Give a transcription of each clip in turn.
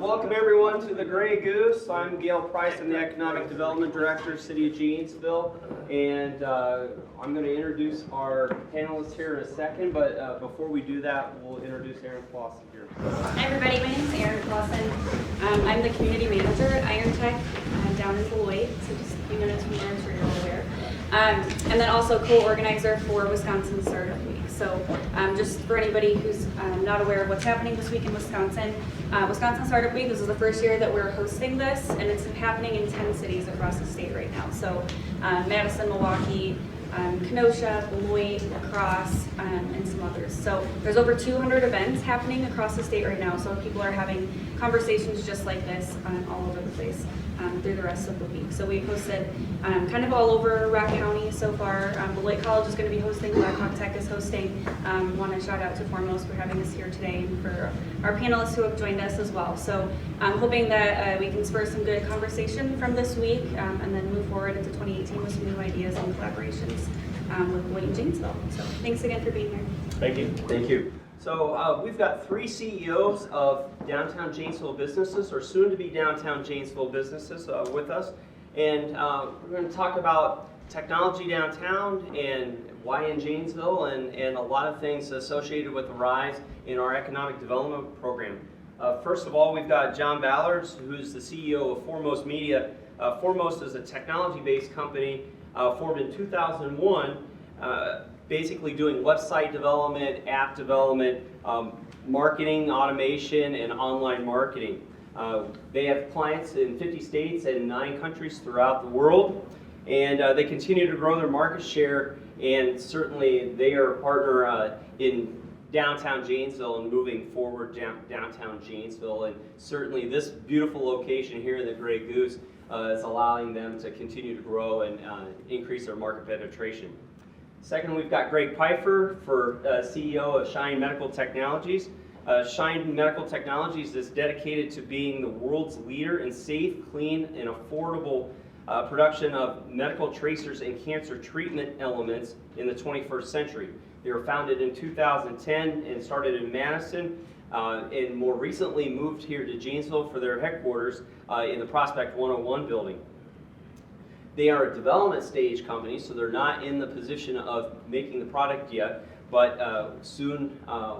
Welcome everyone to the Gray Goose. I'm Gale Price. I'm the Economic Development Director, City of Janesville, and I'm going to introduce our panelists here in a second, but before we do that, we'll introduce Erin Clausen here. Hi everybody, my name is Erin Clausen. I'm the Community Manager at Iron Tech down in Beloit, so just a few minutes from there, I'm sure you're all aware. And then also co-organizer for Wisconsin Startup Week. So just for anybody who's not aware of what's happening this week in Wisconsin, Wisconsin Startup Week, this is the first year that we're hosting this, and it's happening in 10 cities across the state right now. So Madison, Milwaukee, Kenosha, Beloit, La Crosse, and some others. So there's over 200 events happening across the state right now, so people are having conversations just like this all over the place through the rest of the week. So we've hosted kind of all over Rock County so far. Beloit College is going to be hosting, Blackhawk Tech is hosting. Want to shout out to Foremost for having us here today and for our panelists who have joined us as well. So I'm hoping that we can spur some good conversation from this week and then move forward into 2018 with some new ideas and collaborations with Beloit and Janesville. So thanks again for being here. Thank you. Thank you. So we've got 3 CEOs of downtown Janesville businesses, or soon to be downtown Janesville businesses with us. And we're going to talk about technology downtown and why in Janesville and a lot of things associated with the rise in our economic development program. First of all, we've got John Ballard, who's the CEO of Foremost Media. Foremost is a technology-based company formed in 2001, basically doing website development, app development, marketing, automation, and online marketing. They have clients in 50 states and 9 countries throughout the world, and they continue to grow their market share, and certainly they are a partner in downtown Janesville and moving forward downtown Janesville, and certainly this beautiful location here in the Gray Goose is allowing them to continue to grow and increase their market penetration. Second, we've got Greg Piefer, CEO of Shine Medical Technologies. Shine Medical Technologies is dedicated to being the world's leader in safe, clean, and affordable production of medical tracers and cancer treatment elements in the 21st century. They were founded in 2010 and started in Madison, and more recently moved here to Janesville for their headquarters in the Prospect 101 building. They are a development stage company, so they're not in the position of making the product yet, but soon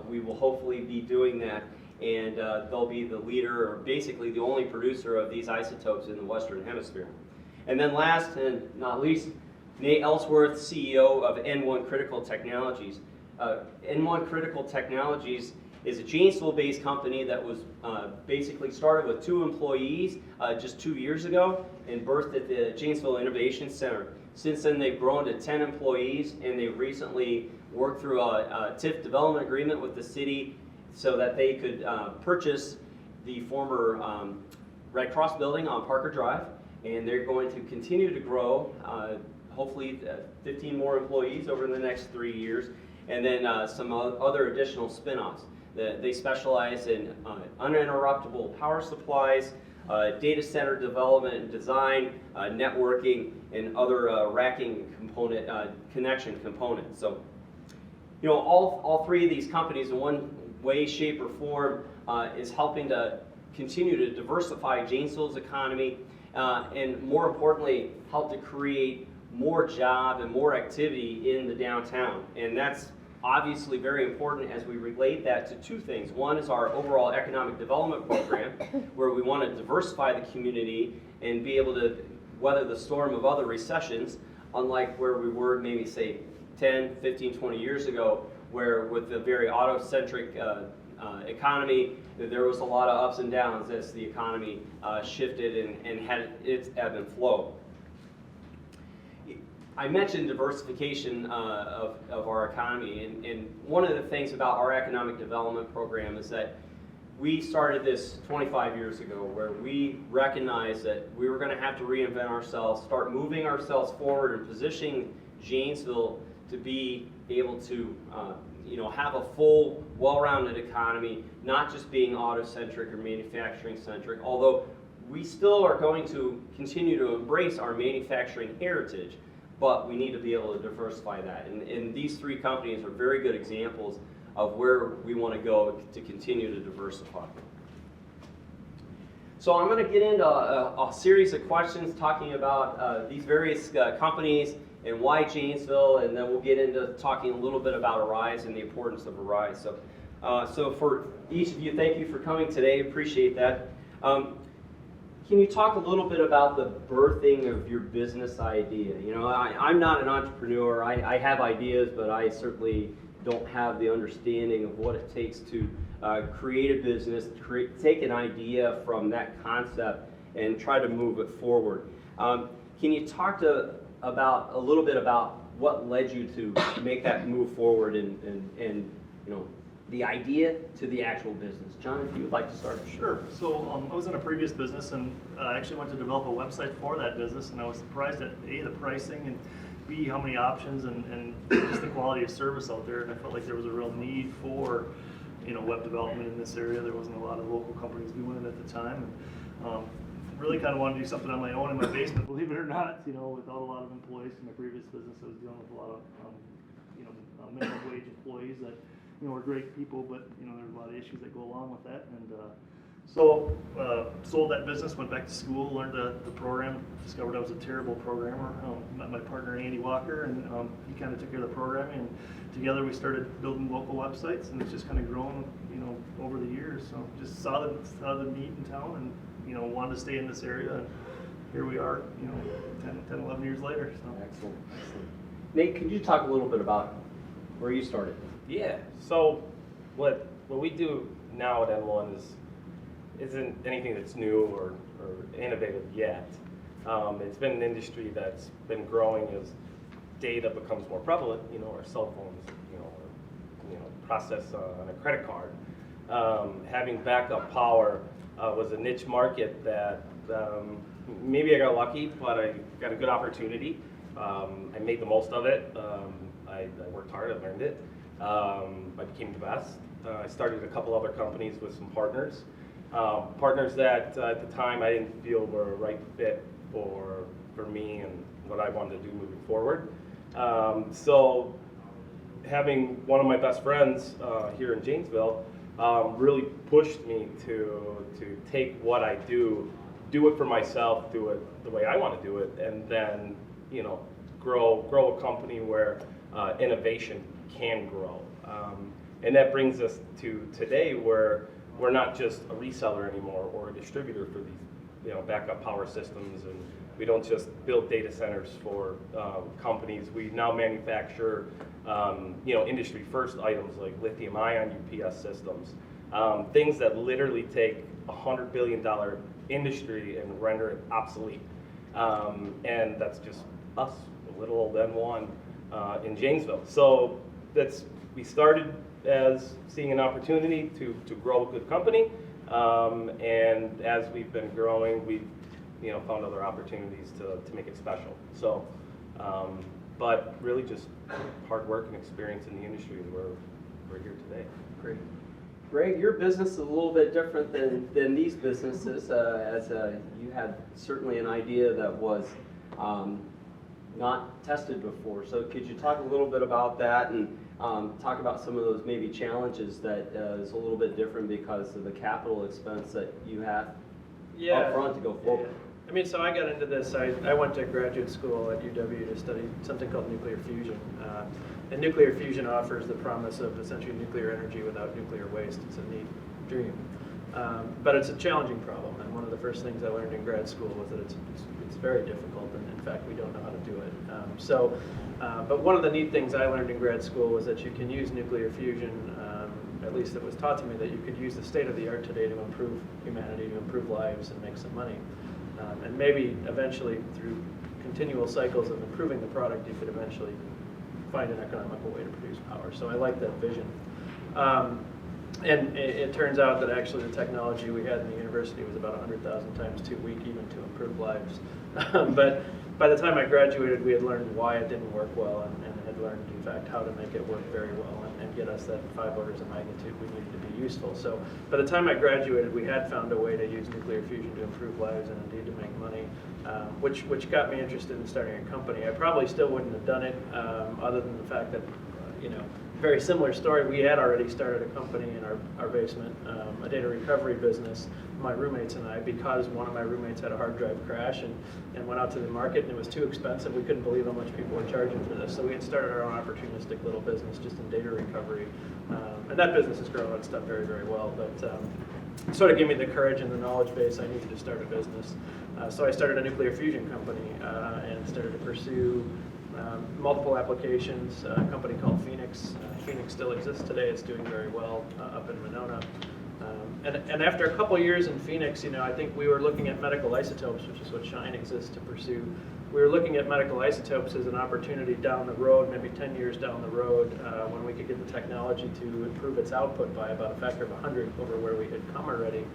we will hopefully be doing that, and they'll be the leader, or basically the only producer of these isotopes in the Western Hemisphere. And then last and not least, Nate Ellsworth, CEO of N1 Critical Technologies. N1 Critical Technologies is a Janesville-based company that was basically started with 2 employees just 2 years ago and birthed at the Janesville Innovation Center. Since then, they've grown to 10 employees, and they've recently worked through a TIF development agreement with the city so that they could purchase the former Red Cross building on Parker Drive, and they're going to continue to grow, hopefully 15 more employees over the next 3 years, and then some other additional spin-offs. They specialize in uninterruptible power supplies, data center development and design, networking, and other racking component connection components. So, you know, all 3 of these companies, in one way, shape, or form, is helping to continue to diversify Janesville's economy, and more importantly, help to create more job and more activity in the downtown. And that's obviously very important as we relate that to 2 things. One is our overall economic development program, where we want to diversify the community and be able to weather the storm of other recessions, unlike where we were maybe, say, 10, 15, 20 years ago, where with the very auto-centric economy, there was a lot of ups and downs as the economy shifted and had its ebb and flow. I mentioned diversification of our economy, and one of the things about our economic development program is that we started this 25 years ago, where we recognized that we were going to have to reinvent ourselves, start moving ourselves forward and positioning Janesville to be able to have a full, well-rounded economy, not just being auto-centric or manufacturing-centric, although we still are going to continue to embrace our manufacturing heritage. But we need to be able to diversify that. And these 3 companies are very good examples of where we want to go to continue to diversify. So I'm going to get into a series of questions talking about these various companies and why Janesville, and then we'll get into talking a little bit about Arise and the importance of Arise. So for each of you, thank you for coming today. Appreciate that. Can you talk a little bit about the birthing of your business idea? You know, I'm not an entrepreneur. I have ideas, but I certainly don't have the understanding of what it takes to create a business, take an idea from that concept and try to move it forward. Can you talk about a little bit about what led you to make that move forward and you know, the idea to the actual business? John, if you would like to start. Sure. So I was in a previous business and I actually went to develop a website for that business, and I was surprised at A, the pricing, and B, how many options and just the quality of service out there. And I felt like there was a real need for, you know, web development in this area. There wasn't a lot of local companies doing it at the time. And, really kind of wanted to do something on my own in my basement, believe it or not, you know, without a lot of employees. In my previous business, I was dealing with a lot of, you know, minimum wage employees that, you know, were great people, but, you know, there's a lot of issues that go along with that. And so sold that business, went back to school, learned the program, discovered I was a terrible programmer. Met my partner, Andy Walker, and he kind of took care of the programming. And together we started building local websites, and it's just kind of grown, you know, over the years. So just saw the need in town, and, you know, wanted to stay in this area. And here we are, you know, 10, 11 years later. So. Excellent. Nate, could you talk a little bit about where you started? Yeah. So what we do now at N1 isn't anything that's new or innovative yet. It's been an industry that's been growing as data becomes more prevalent. You know, our cell phones, you know, process on a credit card. Having backup power was a niche market that maybe I got lucky, but I got a good opportunity. I made the most of it. I worked hard. I learned it. I became the best. I started a couple other companies with some partners. Partners that at the time I didn't feel were a right fit for me and what I wanted to do moving forward. So having one of my best friends here in Janesville really pushed me to take what I do it for myself, do it the way I want to do it, and then, you know, grow a company where innovation can grow. And that brings us to today, where we're not just a reseller anymore or a distributor for these, you know, backup power systems, and we don't just build data centers for companies. We now manufacture, you know, industry first items like lithium-ion UPS systems, things that literally take $100 billion industry and render it obsolete. And that's just us, a little old N1 in Janesville. So we started as seeing an opportunity to grow a good company, and as we've been growing, we've, you know, found other opportunities to make it special. So, but really just hard work and experience in the industry, and we're here today. Great. Greg, your business is a little bit different than these businesses, as you had certainly an idea that was not tested before. So could you talk a little bit about that and talk about some of those maybe challenges that is a little bit different because of the capital expense that you have up front to go forward? I mean, so I got into this, I went to graduate school at UW to study something called nuclear fusion. And nuclear fusion offers the promise of essentially nuclear energy without nuclear waste. It's a neat dream. But it's a challenging problem, and one of the first things I learned in grad school was that it's very difficult, and in fact we don't know how to do it. But one of the neat things I learned in grad school was that you can use nuclear fusion, at least it was taught to me, that you could use the state of the art today to improve humanity, to improve lives and make some money. And maybe eventually through continual cycles of improving the product, you could eventually find an economical way to produce power. So I like that vision. And it turns out that actually the technology we had in the university was about 100,000 times too weak even to improve lives. But by the time I graduated, we had learned why it didn't work well, and had learned, in fact, how to make it work very well and get us that 5 orders of magnitude we needed to be useful. So by the time I graduated, we had found a way to use nuclear fusion to improve lives and indeed to make money, which got me interested in starting a company. I probably still wouldn't have done it other than the fact that, you know, very similar story. We had already started a company in our basement, a data recovery business, my roommates and I, because one of my roommates had a hard drive crash and went out to the market and it was too expensive. We couldn't believe how much people were charging for this. So we had started our own opportunistic little business just in data recovery. And that business has grown and done very, very well. But it sort of gave me the courage and the knowledge base I needed to start a business. So I started a nuclear fusion company and started to pursue multiple applications. A company called Phoenix. Phoenix still exists today. It's doing very well up in Monona. And after a couple years in Phoenix, I think we were looking at medical isotopes, which is what Shine exists to pursue. We were looking at medical isotopes as an opportunity down the road, maybe 10 years down the road, when we could get the technology to improve its output by about a factor of 100 over where we had come already.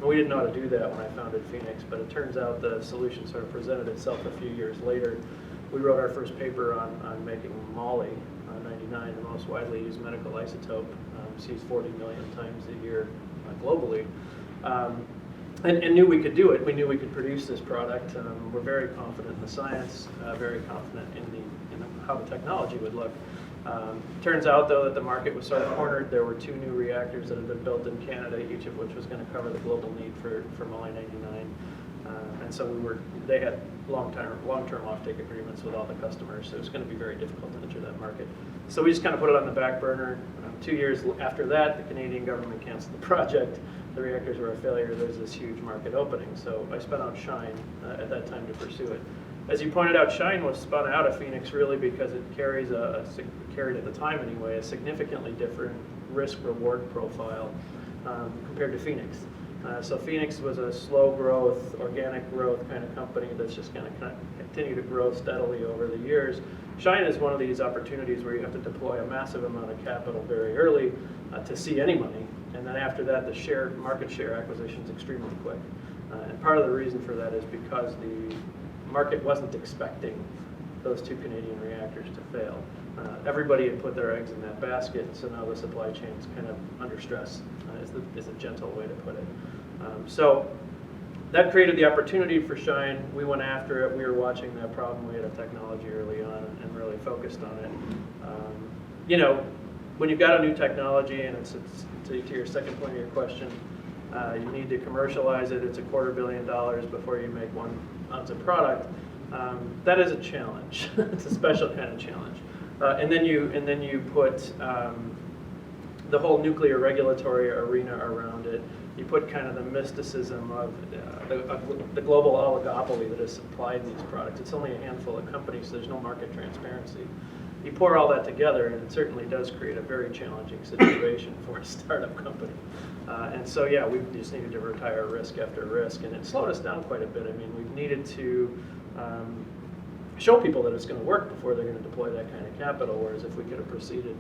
And we didn't know how to do that when I founded Phoenix, but it turns out the solution sort of presented itself a few years later. We wrote our first paper on making moly, 99, the most widely used medical isotope, sees 40 million times a year globally, and knew we could do it. We knew we could produce this product. We're very confident in the science, very confident in how the technology would look. Turns out, though, that the market was sort of cornered. There were 2 new reactors that had been built in Canada, each of which was going to cover the global need for moly 99. And so they had long-term offtake agreements with all the customers, so it was going to be very difficult to enter that market. So we just kind of put it on the back burner. 2 years after that, the Canadian government canceled the project. The reactors were a failure. There's this huge market opening. So I spun out Shine at that time to pursue it. As you pointed out, Shine was spun out of Phoenix really because it carried at the time anyway, a significantly different risk-reward profile compared to Phoenix. So Phoenix was a slow growth, organic growth kind of company that's just going to continue to grow steadily over the years. Shine is one of these opportunities where you have to deploy a massive amount of capital very early to see any money, and then after that the market share acquisition is extremely quick. And part of the reason for that is because the market wasn't expecting those 2 Canadian reactors to fail. Everybody had put their eggs in that basket, so now the supply chain is kind of under stress, is a gentle way to put it. So that created the opportunity for Shine. We went after it. We were watching that problem. We had a technology early on and really focused on it. When you've got a new technology, and it's to your second point of your question, you need to commercialize it. It's $250 million before you make 1 ounce of product. That is a challenge. It's a special kind of challenge. And then you put the whole nuclear regulatory arena around it. You put kind of the mysticism of the global oligopoly that has supplied these products. It's only a handful of companies, so there's no market transparency. You pour all that together, and it certainly does create a very challenging situation for a startup company. And so, yeah, we just needed to retire risk after risk, and it slowed us down quite a bit. I mean, we've needed to show people that it's going to work before they're going to deploy that kind of capital, whereas if we could have proceeded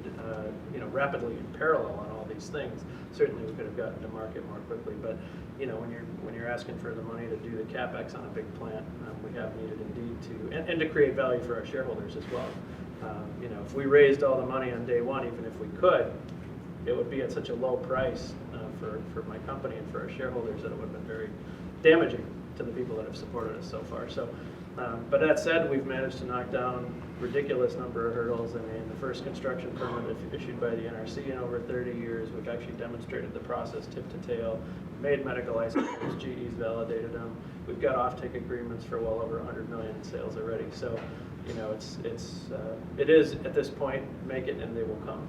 rapidly in parallel on all these things, certainly we could have gotten to market more quickly. But when you're asking for the money to do the capex on a big plant, we have needed indeed to, and to create value for our shareholders as well. If we raised all the money on day one, even if we could, it would be at such a low price for my company and for our shareholders that it would have been very damaging to the people that have supported us so far. So, but that said, we've managed to knock down a ridiculous number of hurdles. I mean, the first construction permit issued by the NRC in over 30 years, we've actually demonstrated the process tip to tail, made medical isotopes, GE's validated them. We've got offtake agreements for well over 100 million in sales already. So, it is at this point, make it and they will come.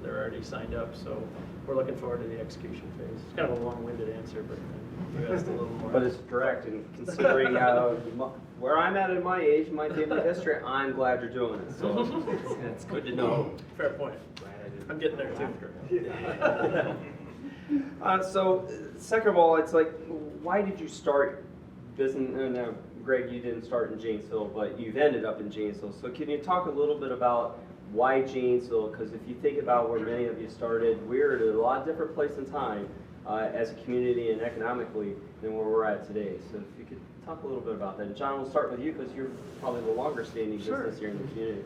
They're already signed up, so we're looking forward to the execution phase. It's kind of a long-winded answer, but you asked a little more. But it's direct, and considering where I'm at in my age, my favorite history, I'm glad you're doing it. So it's good to know. Fair point. I'm getting there too. So, second of all, it's like, why did you start business? Greg, you didn't start in Janesville, but you've ended up in Janesville. So can you talk a little bit about why Janesville? Because if you think about where many of you started, we're at a lot different place in time as a community and economically than where we're at today. So if you could talk a little bit about that. And John, we'll start with you because you're probably the longer standing business here in the community.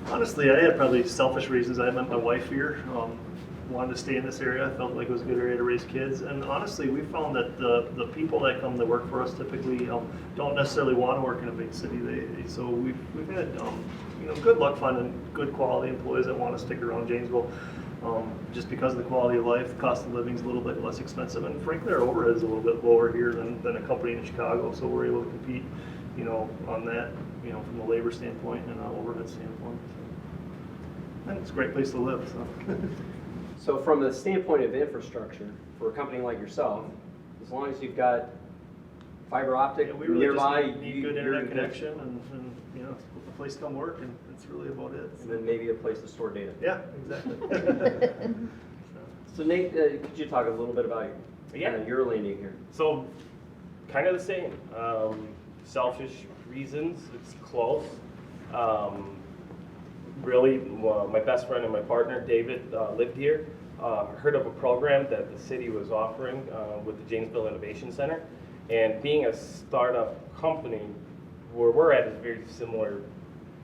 Honestly, I had probably selfish reasons. I met my wife here. Wanted to stay in this area. I felt like it was a good area to raise kids. And honestly, we found that the people that come to work for us typically don't necessarily want to work in a big city. So we've had good luck finding good quality employees that want to stick around Janesville. just because of the quality of life, cost of living is a little bit less expensive, and frankly, our overhead is a little bit lower here than a company in Chicago, so we're able to compete, on that, from the labor standpoint and an overhead standpoint. So. And it's a great place to live, so. So from the standpoint of infrastructure, for a company like yourself, as long as you've got fiber optic Yeah, we really nearby, just need good internet connection and a place to come work, and that's really about it. and then maybe a place to store data. Yeah, exactly. So Nate, could you talk a little bit about your landing here? So, kind of the same. Selfish reasons, it's close. Really, my best friend and my partner, David, lived here. Heard of a program that the city was offering with the Janesville Innovation Center. And being a startup company, where we're at is very similar,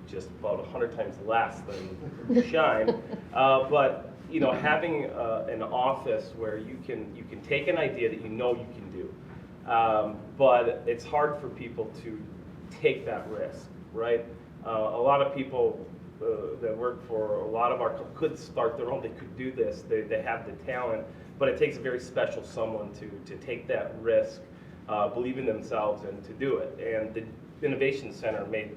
just about 100 times less than Shine. But having an office where you can take an idea that you can do, but it's hard for people to take that risk, right? A lot of people that work for a lot of our could start their own. They could do this. They have the talent, but it takes a very special someone to take that risk, believe in themselves, and to do it. And the Innovation Center made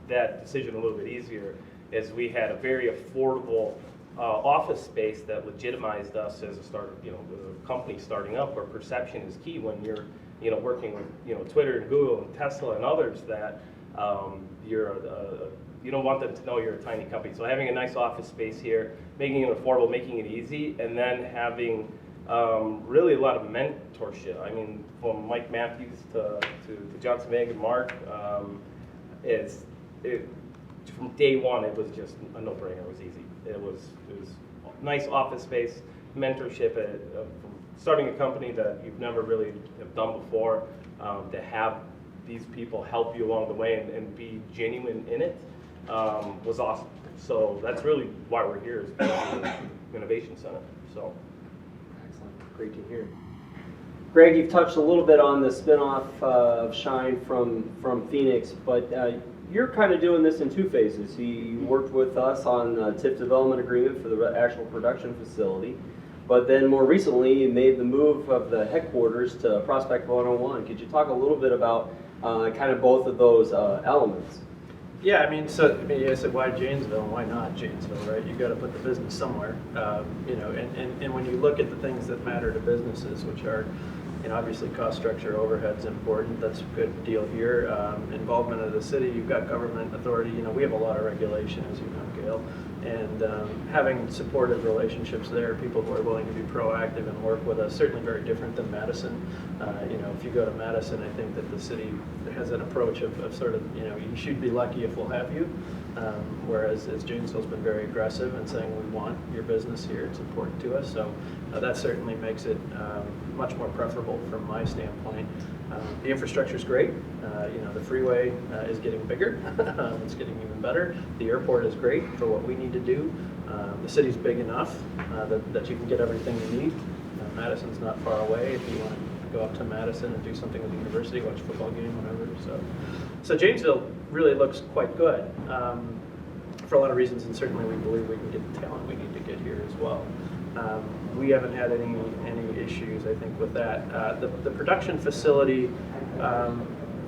that decision a little bit easier, as we had a very affordable office space that legitimized us as a company starting up, where perception is key when you're working with Twitter and Google and Tesla and others, that you don't want them to know you're a tiny company. So having a nice office space here, making it affordable, making it easy, and then having really a lot of mentorship. I mean, from Mike Matthews to Johnson Meg and Mark, from day one, it was just a no-brainer. It was easy. It was nice office space, mentorship, from starting a company that you've never really have done before, to have these people help you along the way and be genuine in it, was awesome. So that's really why we're here, is because of the Innovation Center. So. Excellent, great to hear. Greg, you've touched a little bit on the spinoff of Shine from Phoenix, but you're kind of doing this in two phases. You worked with us on a TIF development agreement for the actual production facility, but then more recently you made the move of the headquarters to Prospect 101. Could you talk a little bit about kind of both of those elements? Yeah, I said, why Janesville and why not Janesville, right? You've got to put the business somewhere, and when you look at the things that matter to businesses, which are, obviously cost structure, overhead's important. That's a good deal here. Involvement of the city, you've got government authority. We have a lot of regulation, as you know, Gale, and having supportive relationships there, people who are willing to be proactive and work with us, certainly very different than Madison. If you go to Madison, I think that the city has an approach of sort of, you should be lucky if we'll have you, whereas Janesville's been very aggressive in saying we want your business here, it's important to us. So that certainly makes it much more preferable from my standpoint. The infrastructure is great. The freeway is getting bigger. It's getting even better. The airport is great for what we need to do. The city's big enough that you can get everything you need. Madison's not far away if you want to go up to Madison and do something with the university, watch a football game, whatever. So Janesville really looks quite good for a lot of reasons, and certainly we believe we can get the talent we need to get here as well. We haven't had any issues, I think, with that. The production facility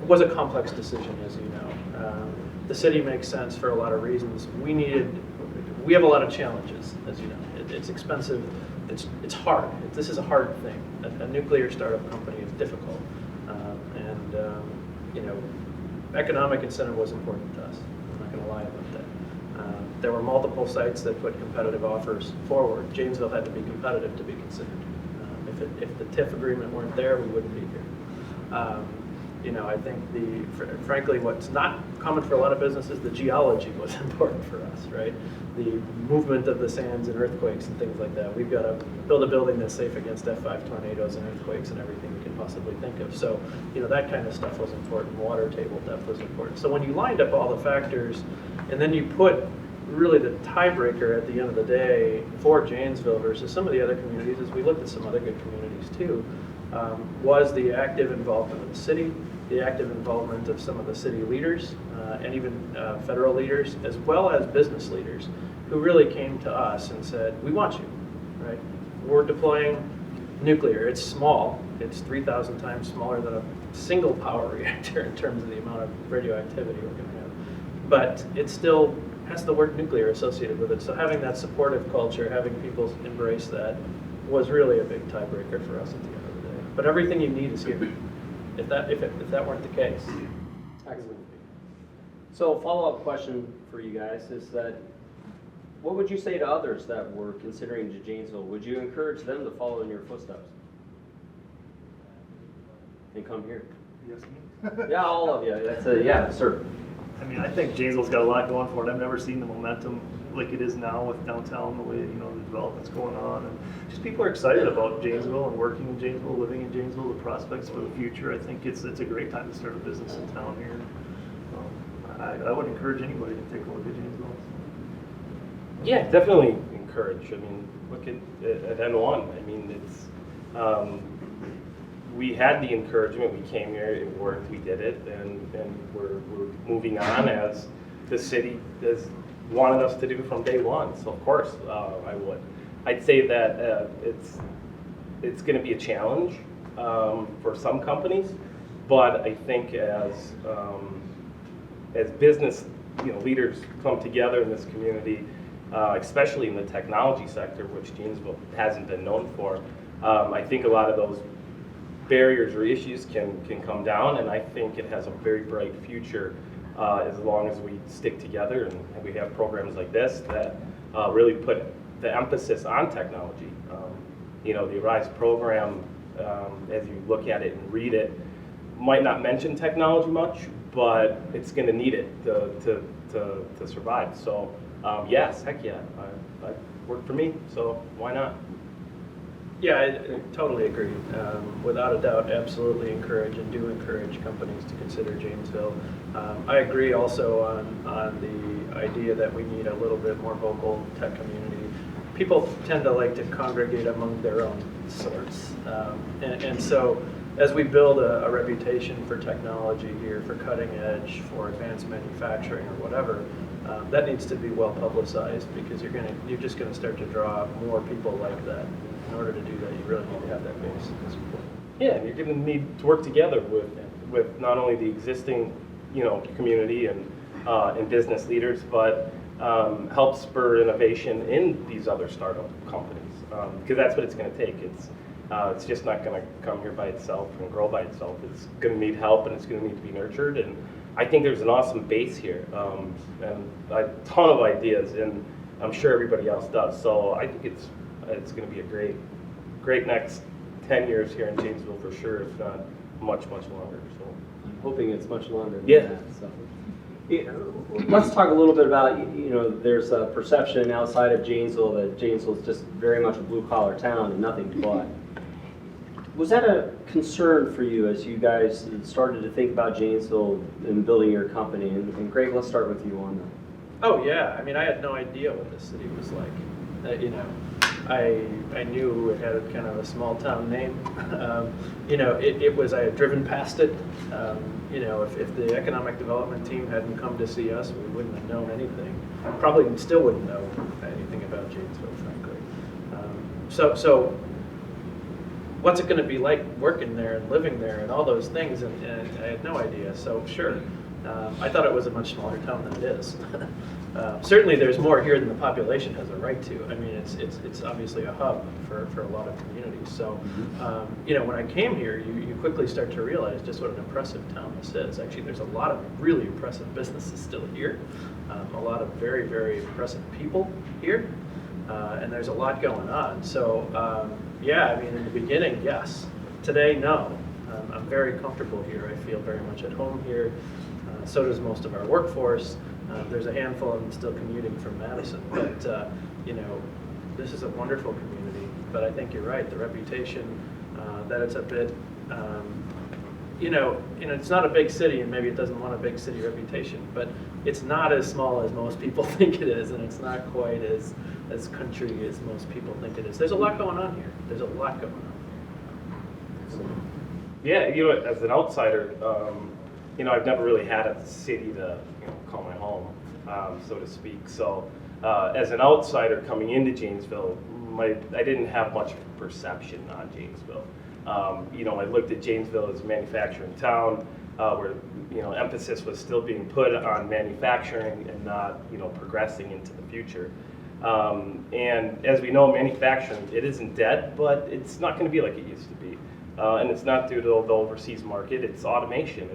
was a complex decision, as you know. The city makes sense for a lot of reasons. We have a lot of challenges, as you know. It's expensive. It's hard. This is a hard thing. A nuclear startup company is difficult, economic incentive was important to us. I'm not going to lie about that. There were multiple sites that put competitive offers forward. Janesville had to be competitive to be considered. If the TIF agreement weren't there, we wouldn't be here. I think frankly, what's not common for a lot of businesses, the geology was important for us, right? The movement of the sands and earthquakes and things like that. We've got to build a building that's safe against F5 tornadoes and earthquakes and everything we can possibly think of. So, that kind of stuff was important. Water table depth was important. So when you lined up all the factors, and then you put really the tiebreaker at the end of the day for Janesville versus some of the other communities, as we looked at some other good communities too, was the active involvement of the city, the active involvement of some of the city leaders, and even federal leaders, as well as business leaders, who really came to us and said, we want you, right? We're deploying nuclear. It's small. It's 3,000 times smaller than a single power reactor in terms of the amount of radioactivity we're going to have. But it still has the word nuclear associated with it. So having that supportive culture, having people embrace that, was really a big tiebreaker for us at the end of the day. But everything you need is here. If that weren't the case. Excellent. So follow-up question for you guys is that, what would you say to others that were considering to Janesville? Would you encourage them to follow in your footsteps and come here? Yes, me? Yeah, all of you. That's a, yeah, sir. I mean, I think Janesville's got a lot going for it. I've never seen the momentum like it is now with downtown, the way, you know, the development's going on. And just people are excited about Janesville and working in Janesville, living in Janesville, the prospects for the future. I think it's a great time to start a business in town here. I would encourage anybody to take a look at Janesville. Yeah, definitely encourage. I mean, look at N1. I mean, it's we had the encouragement. We came here, it worked, we did it, and we're moving on as the city has wanted us to do from day one. So of course, I would. I'd say that it's going to be a challenge for some companies, but I think as business leaders come together in this community, especially in the technology sector, which Janesville hasn't been known for, I think a lot of those barriers or issues can come down, and I think it has a very bright future as long as we stick together and we have programs like this that really put the emphasis on technology. The ARISE program, as you look at it and read it, might not mention technology much, but it's going to need it to survive. So yes, heck yeah, it worked for me, so why not? Yeah, I totally agree. Without a doubt, absolutely encourage and do encourage companies to consider Janesville. I agree also on the idea that we need a little bit more vocal tech community. People tend to like to congregate among their own sorts. And so as we build a reputation for technology here, for cutting edge, for advanced manufacturing or whatever, that needs to be well publicized, because you're just going to start to draw more people like that. In order to do that, you really need to have that base. Yeah, and you're going to need to work together with not only the existing, community and business leaders, but help spur innovation in these other startup companies, because that's what it's going to take. It's just not going to come here by itself and grow by itself. It's going to need help, and it's going to need to be nurtured. And I think there's an awesome base here, and a ton of ideas, and I'm sure everybody else does. So I think it's going to be a great next 10 years here in Janesville for sure, if not much longer. So I'm hoping it's much longer than Yeah. that. So. Let's talk a little bit about, there's a perception outside of Janesville that Janesville is just very much a blue-collar town and nothing but. Was that a concern for you as you guys started to think about Janesville and building your company? And Greg, let's start with you on that. Oh yeah, I mean, I had no idea what the city was like. I knew it had kind of a small town name. I had driven past it. If the economic development team hadn't come to see us, we wouldn't have known anything. Probably still wouldn't know anything about Janesville, frankly. So what's it going to be like working there and living there and all those things? And I had no idea. So sure, I thought it was a much smaller town than it is. Certainly there's more here than the population has a right to. I mean, it's obviously a hub for a lot of communities. So, when I came here, you quickly start to realize just what an impressive town this is. Actually, there's a lot of really impressive businesses still here, a lot of very, very impressive people here, and there's a lot going on. So, in the beginning, yes. Today, no. I'm very comfortable here. I feel very much at home here. So does most of our workforce. There's a handful of them still commuting from Madison, but this is a wonderful community. But I think you're right. The reputation that it's a bit, it's not a big city, and maybe it doesn't want a big city reputation, but it's not as small as most people think it is, and it's not quite as country as most people think it is. There's a lot going on here. There's a lot going on. Yeah, as an outsider, I've never really had a city to call my home, so to speak. So as an outsider coming into Janesville, I didn't have much perception on Janesville. I looked at Janesville as a manufacturing town where emphasis was still being put on manufacturing and not progressing into the future. And as we know, manufacturing, it isn't dead, but it's not going to be like it used to be. And it's not due to the overseas market, it's automation.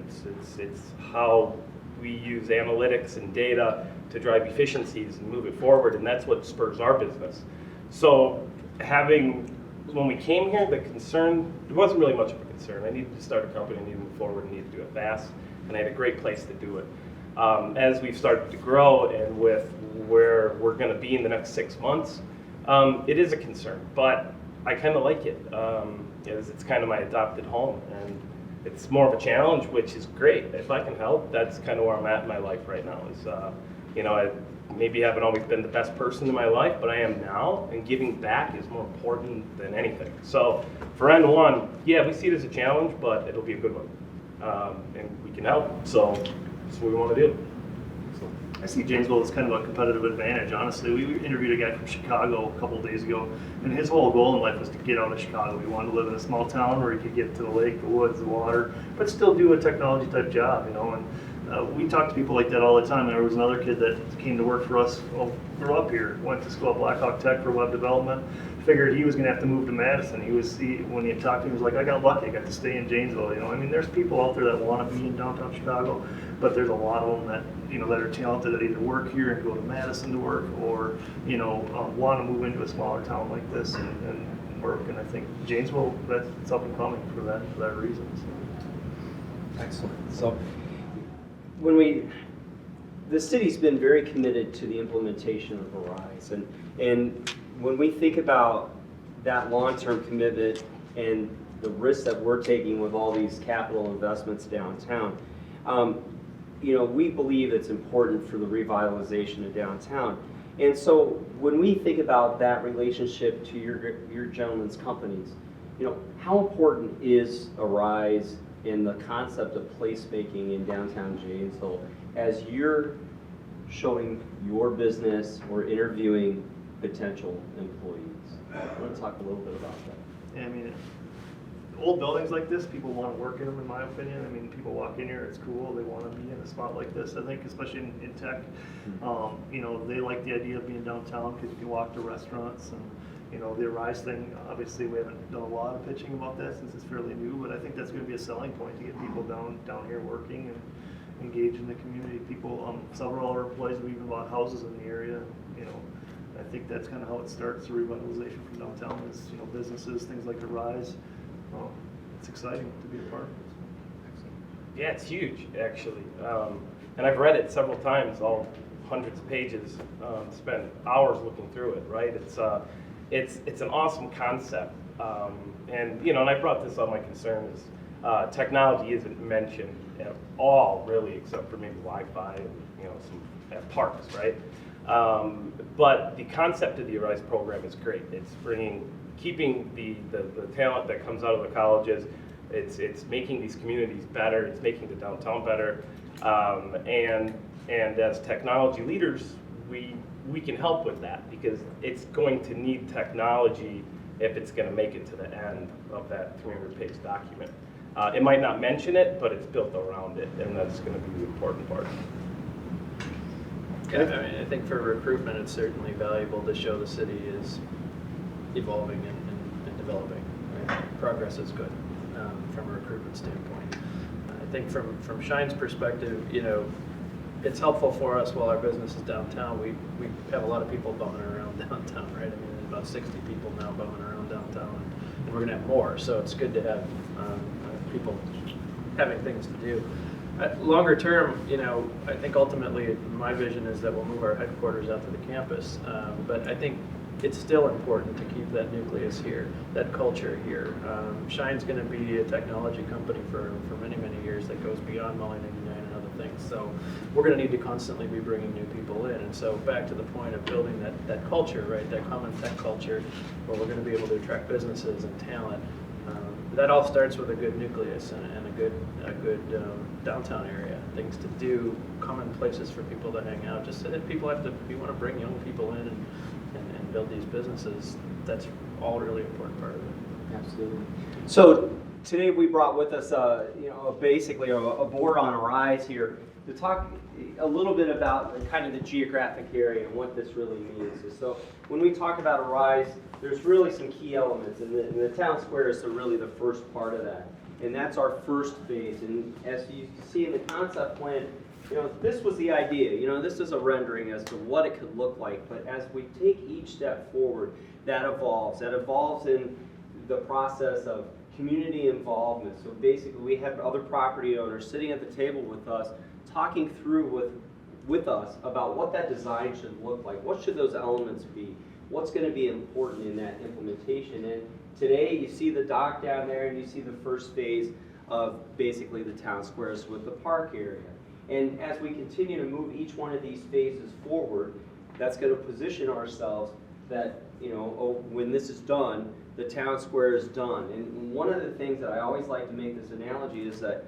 It's how we use analytics and data to drive efficiencies and move it forward, and that's what spurs our business. So when we came here, the concern, it wasn't really much of a concern. I needed to start a company, I needed to move forward, I needed to do it fast, and I had a great place to do it. As we've started to grow and with where we're going to be in the next 6 months, it is a concern, but I kind of like it. It's kind of my adopted home, and it's more of a challenge, which is great. If I can help, that's kind of where I'm at in my life right now. I maybe haven't always been the best person in my life, but I am now, and giving back is more important than anything. So for N1, yeah, we see it as a challenge, but it'll be a good one, and we can help. So that's what we want to do. I see Janesville as kind of a competitive advantage, honestly. We interviewed a guy from Chicago a couple of days ago, and his whole goal in life was to get out of Chicago. He wanted to live in a small town where he could get to the lake, the woods, the water, but still do a technology type job, And we talk to people like that all the time. There was another kid that came to work for us, grew up here, went to school at Blackhawk Tech for web development, figured he was going to have to move to Madison. When he had talked to him, he was like, I got lucky, I got to stay in Janesville. There's people out there that want to be in downtown Chicago, but there's a lot of them that that are talented that either work here and go to Madison to work, or want to move into a smaller town like this and work. And I think Janesville, that's up and coming for that reason. So. Excellent. So the city's been very committed to the implementation of Arise, and when we think about that long-term commitment and the risks that we're taking with all these capital investments downtown, we believe it's important for the revitalization of downtown. And so when we think about that relationship to your gentlemen's companies, how important is Arise in the concept of placemaking in downtown Janesville as you're showing your business or interviewing potential employees? I want to talk a little bit about that. Yeah, old buildings like this, people want to work in them, in my opinion. People walk in here, it's cool, they want to be in a spot like this. I think especially in tech, they like the idea of being downtown because you can walk to restaurants. And the Arise thing, obviously we haven't done a lot of pitching about that since it's fairly new, but I think that's going to be a selling point to get people down here working and engaged in the community. People, several of our employees have even bought houses in the area. I think that's kind of how it starts, the revitalization from downtown is, businesses, things like Arise. It's exciting to be a part of it. Yeah, it's huge, actually. And I've read it several times, all hundreds of pages, spent hours looking through it, right? It's an awesome concept. And I brought this up, my concern is technology isn't mentioned at all, really, except for maybe Wi-Fi and, some at parks, right? But the concept of the Arise program is great. It's keeping the talent that comes out of the colleges. It's making these communities better. It's making the downtown better. And as technology leaders, we can help with that because it's going to need technology if it's going to make it to the end of that 300-page document. It might not mention it, but it's built around it, and that's going to be the important part. Yeah, I think for recruitment, it's certainly valuable to show the city is evolving and developing. Right? Progress is good from a recruitment standpoint. I think from Shine's perspective, it's helpful for us while our business is downtown. We have a lot of people bumming around downtown, right? There's about 60 people now bumming around downtown, and we're going to have more. So it's good to have people having things to do. Longer term, I think ultimately my vision is that we'll move our headquarters out to the campus. But I think it's still important to keep that nucleus here, that culture here. Shine's going to be a technology company for many, many years that goes beyond Molly 99 and other things. So we're going to need to constantly be bringing new people in. And so back to the point of building that culture, right, that common tech culture where we're going to be able to attract businesses and talent. that all starts with a good nucleus and a good downtown area, things to do, common places for people to hang out. Just that people have to, if you want to bring young people in and build these businesses, that's all really important part of it. Absolutely. So today we brought with us, basically a board on Arise here to talk a little bit about kind of the geographic area and what this really means. So when we talk about Arise, there's really some key elements, and the town square is really the first part of that. And that's our first phase. And as you see in the concept plan, this was the idea. This is a rendering as to what it could look like. But as we take each step forward, that evolves. That evolves in the process of community involvement. So basically, we have other property owners sitting at the table with us, talking through with us about what that design should look like. What should those elements be? What's going to be important in that implementation? And today you see the dock down there, and you see the first phase of basically the town squares with the park area. And as we continue to move each one of these phases forward, that's going to position ourselves that, when this is done, the town square is done. And one of the things that I always like to make this analogy is that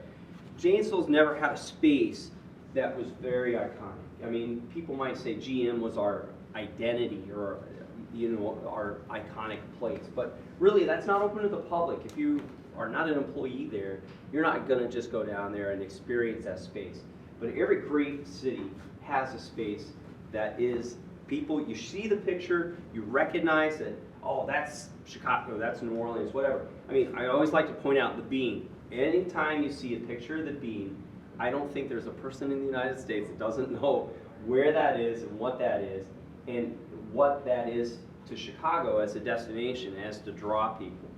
Janesville's never had a space that was very iconic. I mean, people might say GM was our identity or our iconic place, but really that's not open to the public. If you are not an employee there, you're not going to just go down there and experience that space. But every great city has a space that is people, you see the picture, you recognize that, oh, that's Chicago, that's New Orleans, whatever. I mean, I always like to point out the bean. Anytime you see a picture of the bean, I don't think there's a person in the United States that doesn't know where that is and what that is to Chicago as a destination, as to draw people.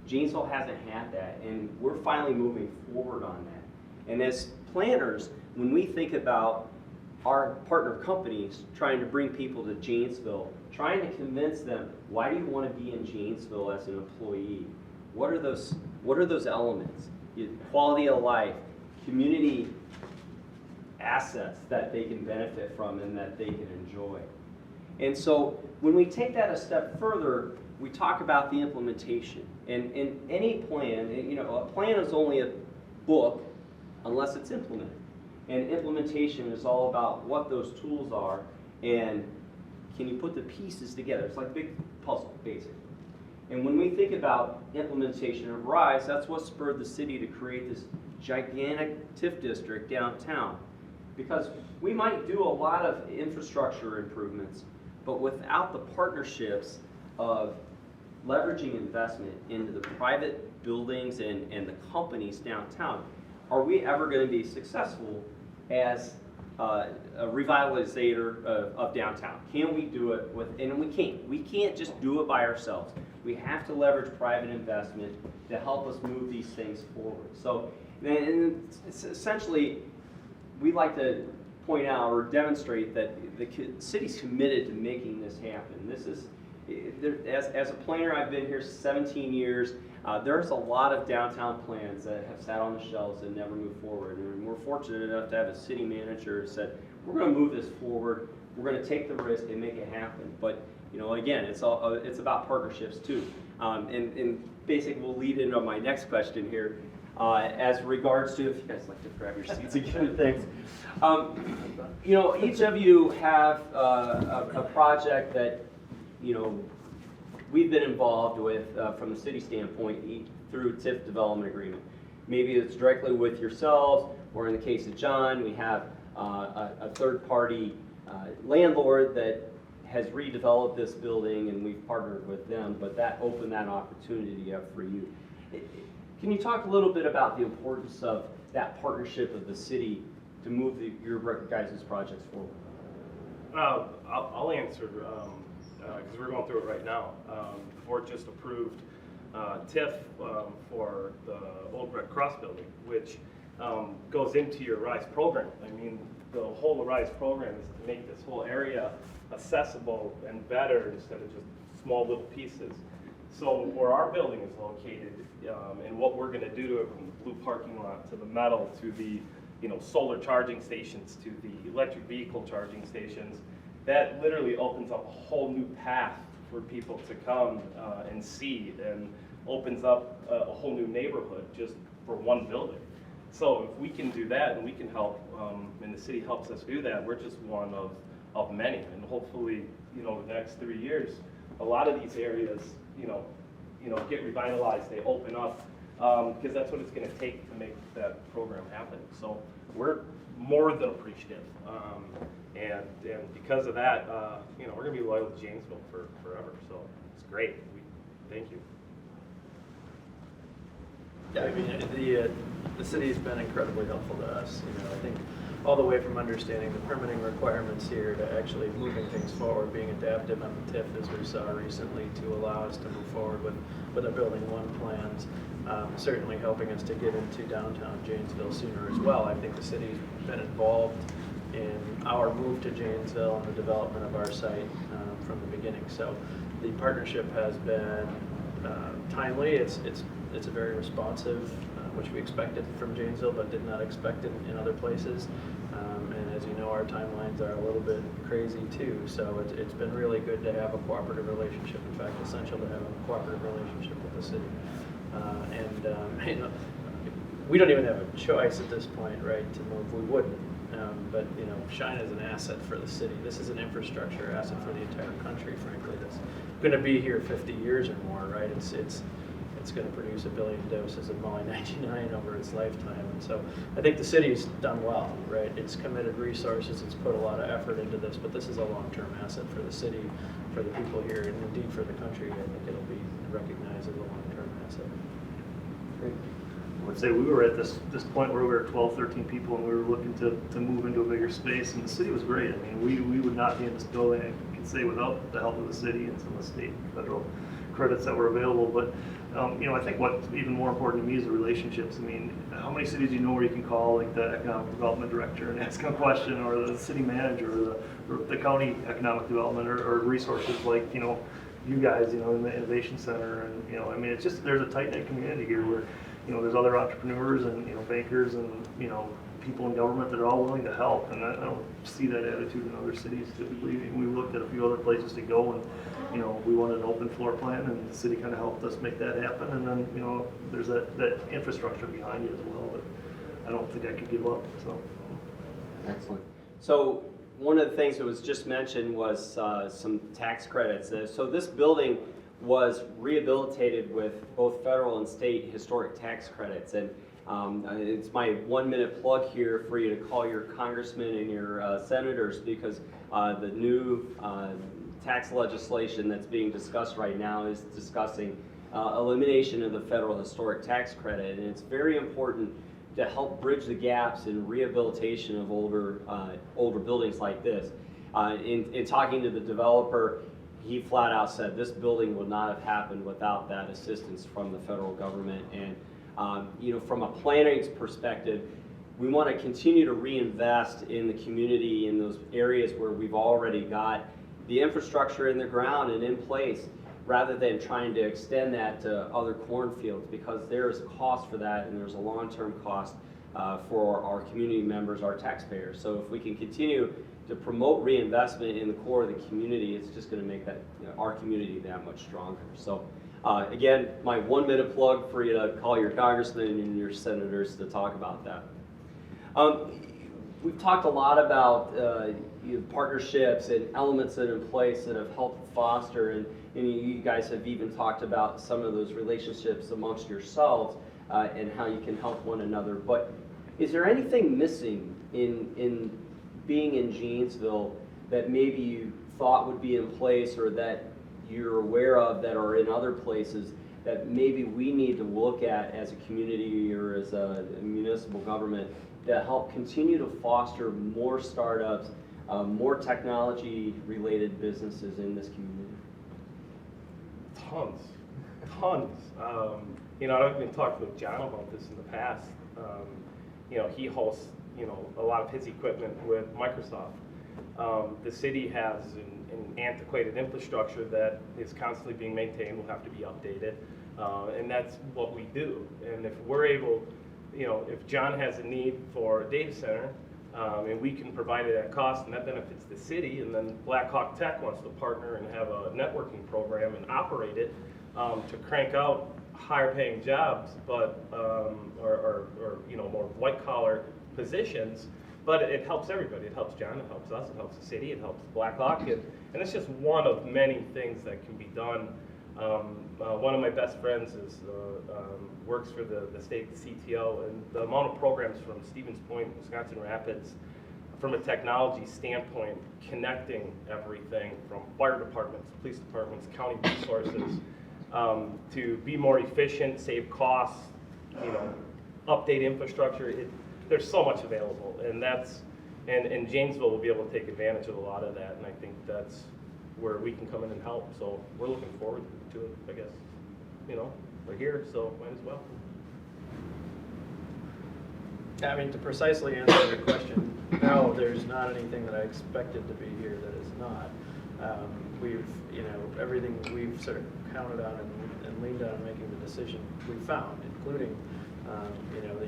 Janesville hasn't had that, and we're finally moving forward on that. And as planners, when we think about our partner companies trying to bring people to Janesville, trying to convince them, why do you want to be in Janesville as an employee? What are those elements? Quality of life, community assets that they can benefit from and that they can enjoy. And so when we take that a step further, we talk about the implementation. And in any plan, a plan is only a book unless it's implemented. And implementation is all about what those tools are and can you put the pieces together. It's like a big puzzle, basically. And when we think about implementation of RISE, that's what spurred the city to create this gigantic TIF district downtown. Because we might do a lot of infrastructure improvements, but without the partnerships of leveraging investment into the private buildings and the companies downtown, are we ever going to be successful as a revitalizator of downtown? Can we do it and we can't. We can't just do it by ourselves. We have to leverage private investment to help us move these things forward. So, and essentially, we like to point out or demonstrate that the city's committed to making this happen. This is, as a planner, I've been here 17 years. There's a lot of downtown plans that have sat on the shelves and never moved forward. And we're fortunate enough to have a city manager who said, we're going to move this forward. We're going to take the risk and make it happen. But again, it's about partnerships too. And basically, we'll lead into my next question here. As regards to, if you guys like to grab your seats again, thanks. Each of you have a project that we've been involved with from the city standpoint through TIF development agreement. Maybe it's directly with yourselves, or in the case of John, we have a third-party landlord that has redeveloped this building, and we've partnered with them, but that opened that opportunity up for you. Can you talk a little bit about the importance of that partnership of the city to move your guys' projects forward? I'll answer because we're going through it right now. The board just approved TIF for the Old Red Cross building, which goes into your RISE program. I mean, the whole RISE program is to make this whole area accessible and better instead of just small little pieces. So where our building is located and what we're going to do to it, from the blue parking lot to the metal to the solar charging stations to the electric vehicle charging stations, that literally opens up a whole new path for people to come and see. And opens up a whole new neighborhood just for one building. So if we can do that and we can help, and the city helps us do that, we're just one of many. And hopefully, the next 3 years, a lot of these areas, get revitalized, they open up, because that's what it's going to take to make that program happen. So we're more than appreciative, and because of that, we're going to be loyal to Janesville forever. So it's great. Thank you. Yeah, I mean, the city's been incredibly helpful to us. I think all the way from understanding the permitting requirements here to actually moving things forward, being adaptive on the TIF as we saw recently to allow us to move forward with our Building 1 plans, certainly helping us to get into downtown Janesville sooner as well. I think the city's been involved in our move to Janesville and the development of our site from the beginning. So the partnership has been timely. It's a very responsive, which we expected from Janesville, but did not expect in other places. And as you know, our timelines are a little bit crazy too. So it's been really good to have a cooperative relationship. In fact, essential to have a cooperative relationship with the city. We don't even have a choice at this point, right, to move. We wouldn't. But Shine is an asset for the city. This is an infrastructure asset for the entire country, frankly. That's going to be here 50 years or more, right? It's going to produce 1 billion doses of Molly-99 over its lifetime. And so I think the city's done well, right? It's committed resources, it's put a lot of effort into this, but this is a long-term asset for the city, for the people here, and indeed for the country. I think it'll be recognized as a long-term asset. Great. I would say we were at this point where we were 12, 13 people, and we were looking to move into a bigger space, and the city was great. I mean, we would not be in this building, I can say, without the help of the city and some of the state and federal credits that were available. But I think what's even more important to me is the relationships. I mean, how many cities do you know where you can call like the economic development director and ask them a question, or the city manager, or the county economic development, or resources like you guys, in the innovation center, and I mean, it's just, there's a tight knit community here where there's other entrepreneurs and bankers and people in government that are all willing to help, and I don't see that attitude in other cities typically. We looked at a few other places to go, and we wanted an open floor plan, and the city kind of helped us make that happen. And then there's that infrastructure behind you as well, but I don't think I could give up. So Excellent. So one of the things that was just mentioned was some tax credits. So this building was rehabilitated with both federal and state historic tax credits, and it's my 1-minute plug here for you to call your congressmen and your senators, because the new tax legislation that's being discussed right now is discussing elimination of the federal historic tax credit, and it's very important to help bridge the gaps in rehabilitation of older buildings like this. In talking to the developer, he flat out said this building would not have happened without that assistance from the federal government. And from a planning perspective, we want to continue to reinvest in the community in those areas where we've already got the infrastructure in the ground and in place, rather than trying to extend that to other cornfields, because there is a cost for that, and there's a long-term cost for our community members, our taxpayers. So if we can continue to promote reinvestment in the core of the community, it's just going to make that our community that much stronger. So again, my 1-minute plug for you to call your congressmen and your senators to talk about that. We've talked a lot about partnerships and elements that are in place that have helped foster, and you guys have even talked about some of those relationships amongst yourselves and how you can help one another. But is there anything missing in being in Janesville that maybe you thought would be in place, or that you're aware of that are in other places that maybe we need to look at as a community or as a municipal government to help continue to foster more startups, more technology-related businesses in this community? Tons. I've been talking with John about this in the past. He hosts, a lot of his equipment with Microsoft. The city has an antiquated infrastructure that is constantly being maintained, will have to be updated, and that's what we do. And if we're able, if John has a need for a data center, and we can provide it at cost, and that benefits the city, and then Black Hawk Tech wants to partner and have a networking program and operate it to crank out higher paying jobs, but or you know, more white collar positions. But it helps everybody. It helps John. It helps us. It helps the city. It helps Blackhawk. And it's just one of many things that can be done. One of my best friends is works for the state CTO, and the amount of programs from Stevens Point, Wisconsin Rapids, from a technology standpoint, connecting everything from fire departments, police departments, county resources, to be more efficient, save costs, you know, update infrastructure. There's so much available, and and Janesville will be able to take advantage of a lot of that, and I think that's where we can come in and help. So we're looking forward to it, I guess. You know, we're here, so might as well. I mean, to precisely answer your question, no, there's not anything that I expected to be here that is not. We've, you know, everything we've sort of counted on and leaned on in making the decision we found, including, you know, the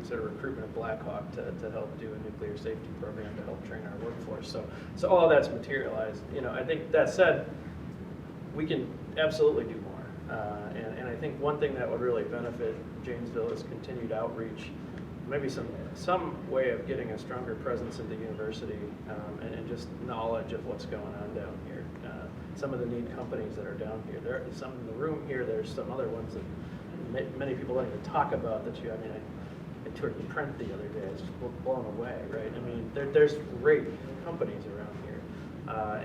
sort of recruitment of Blackhawk to help do a nuclear safety program to help train our workforce. So all of that's materialized. You know, I think that said, we can absolutely do more. And I think one thing that would really benefit Janesville is continued outreach, maybe some way of getting a stronger presence at the university, and just knowledge of what's going on down here. Some of the neat companies that are down here. There are some in the room here. There's some other ones that many people don't even talk about. That I mean, I toured the Trent the other day. I was just blown away, right? I mean, there's great companies around here,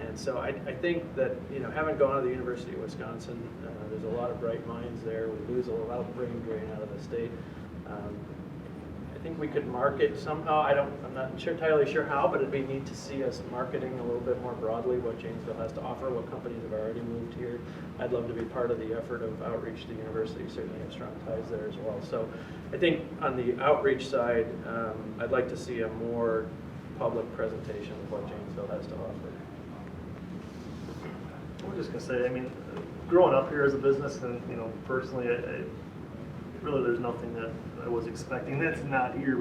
and so I think that, you know, having gone to the University of Wisconsin, there's a lot of bright minds there. We lose a lot of brain drain out of the state. I think we could market somehow. I'm not entirely sure how, but it'd be neat to see us marketing a little bit more broadly what Janesville has to offer, what companies have already moved here. I'd love to be part of the effort of outreach to the university. Certainly have strong ties there as well. So I think on the outreach side, I'd like to see a more public presentation of what Janesville has to offer. I'm just gonna say, I mean, growing up here as a business, and you know, personally, really there's nothing that I was expecting that's not here.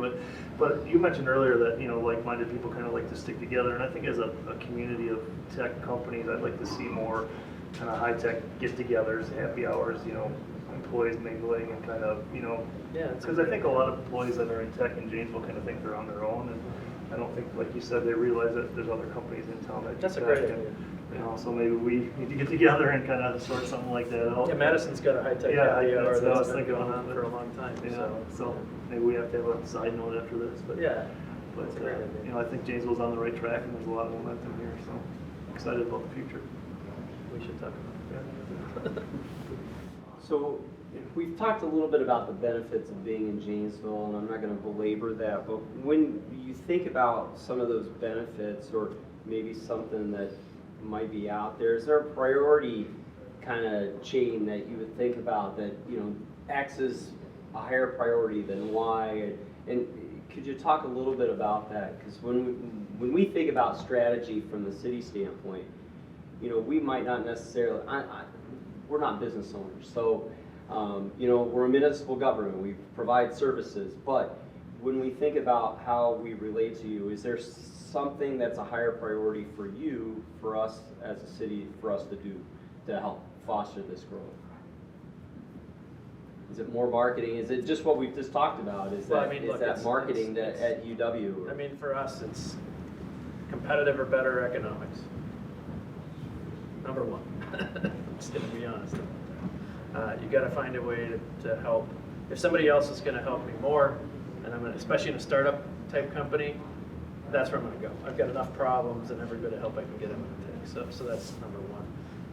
But you mentioned earlier that, you know, like-minded people kind of like to stick together, and I think as a community of tech companies, I'd like to see more kind of high-tech get-togethers, happy hours, you know, employees mingling and kind of, you know, Yeah, because I think a lot of employees that are in tech in Janesville kind of think they're on their own, and I don't think, like you said, they realize that there's other companies in town that do That's a tech, great and, idea. you know, so maybe we need to get together and kind of sort something like that out. Yeah, Madison's got a high-tech Yeah, happy hour that's what I was that's been thinking going about on it. for a long time. Yeah, so maybe we have to have a side note after this, but Yeah. but That's a great idea. you know, I think Janesville's on the right track, and there's a lot of momentum here, so excited about the future. We should talk about So we've talked a little bit about the benefits of being in Janesville, and I'm not going to belabor that, but when you think about some of those benefits, or maybe something that might be out there, is there a priority kind of chain that you would think about that, you know, X is a higher priority than Y? And could you talk a little bit about that? Because when we think about strategy from the city standpoint, you know, we might not necessarily, we're not business owners, so you know, we're a municipal government, we provide services, but when we think about how we relate to you, is there something that's a higher priority for you, for us as a city, for us to do to help foster this growth? Is it more marketing? Is it just what we've just talked about? Is Well, that, I mean, is look, that it's- marketing it's- at UW? I mean, for us, it's competitive or better economics. Number one. I'm just going to be honest about that. You got to find a way to help. If somebody else is going to help me more, and I'm gonna, especially in a startup type company, that's where I'm going to go. I've got enough problems, and every bit of help I can get, I'm going to take. So that's number one.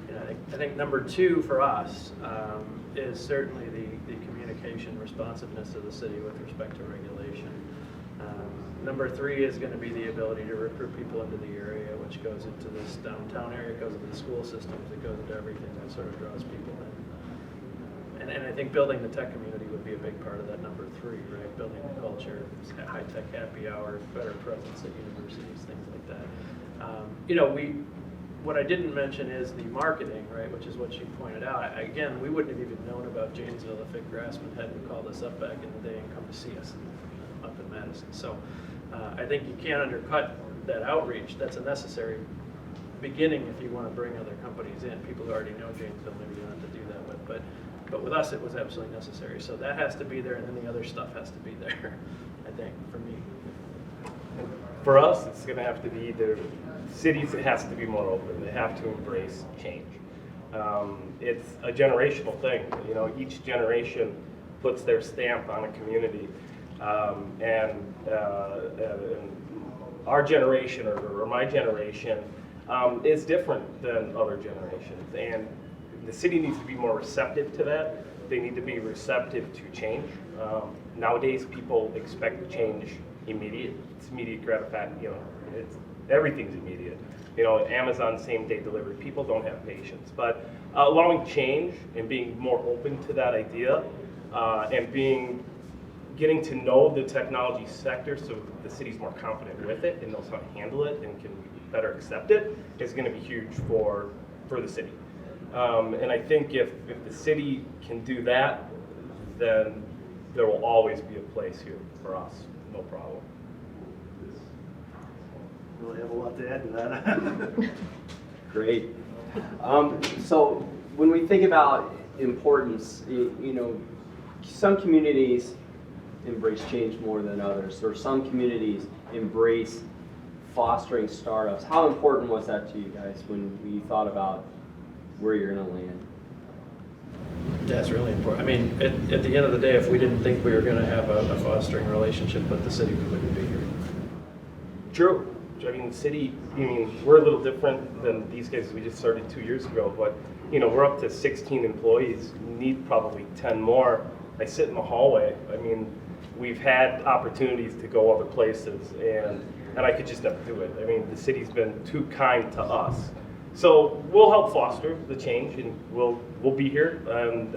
You know, I think number two for us is certainly the communication responsiveness of the city with respect to regulation. Number three is going to be the ability to recruit people into the area, which goes into this downtown area, it goes into the school systems, it goes into everything that sort of draws people in. And I think building the tech community would be a big part of that number three, right? Building the culture, high-tech happy hour, better presence at universities, things like that. You know, what I didn't mention is the marketing, right, which is what you pointed out. Again, we wouldn't have even known about Janesville if Vic Grassman hadn't called us up back in the day and come to see us up in Madison. So I think you can't undercut that outreach. That's a necessary beginning if you want to bring other companies in. People who already know Janesville, maybe you don't have to do that with. But But with us, it was absolutely necessary. So that has to be there, and then the other stuff has to be there, I think, for me. For us, it's going to have to be the cities. It has to be more open. They have to embrace change. It's a generational thing. You know, each generation puts their stamp on a community, and our generation or my generation is different than other generations, and the city needs to be more receptive to that. They need to be receptive to change. Nowadays, people expect change immediate. It's immediate gratifying. You know, everything's immediate. You know, Amazon same-day delivery. People don't have patience, but allowing change and being more open to that idea, and getting to know the technology sector so the city's more confident with it and knows how to handle it and can better accept it is going to be huge for the city. And I think if the city can do that, then there will always be a place here for us, no problem. Really have a lot to add to that. Great. So when we think about importance, you know, some communities embrace change more than others, or some communities embrace fostering startups. How important was that to you guys when you thought about where you're going to land? That's really important. I mean, at the end of the day, if we didn't think we were going to have a fostering relationship with the city, we wouldn't be here. True. I mean, the city, we're a little different than these guys. We just started 2 years ago, but, you know, we're up to 16 employees. We need probably 10 more. I sit in the hallway. I mean, we've had opportunities to go other places, and I could just never do it. I mean, the city's been too kind to us. So we'll help foster the change, and we'll be here, and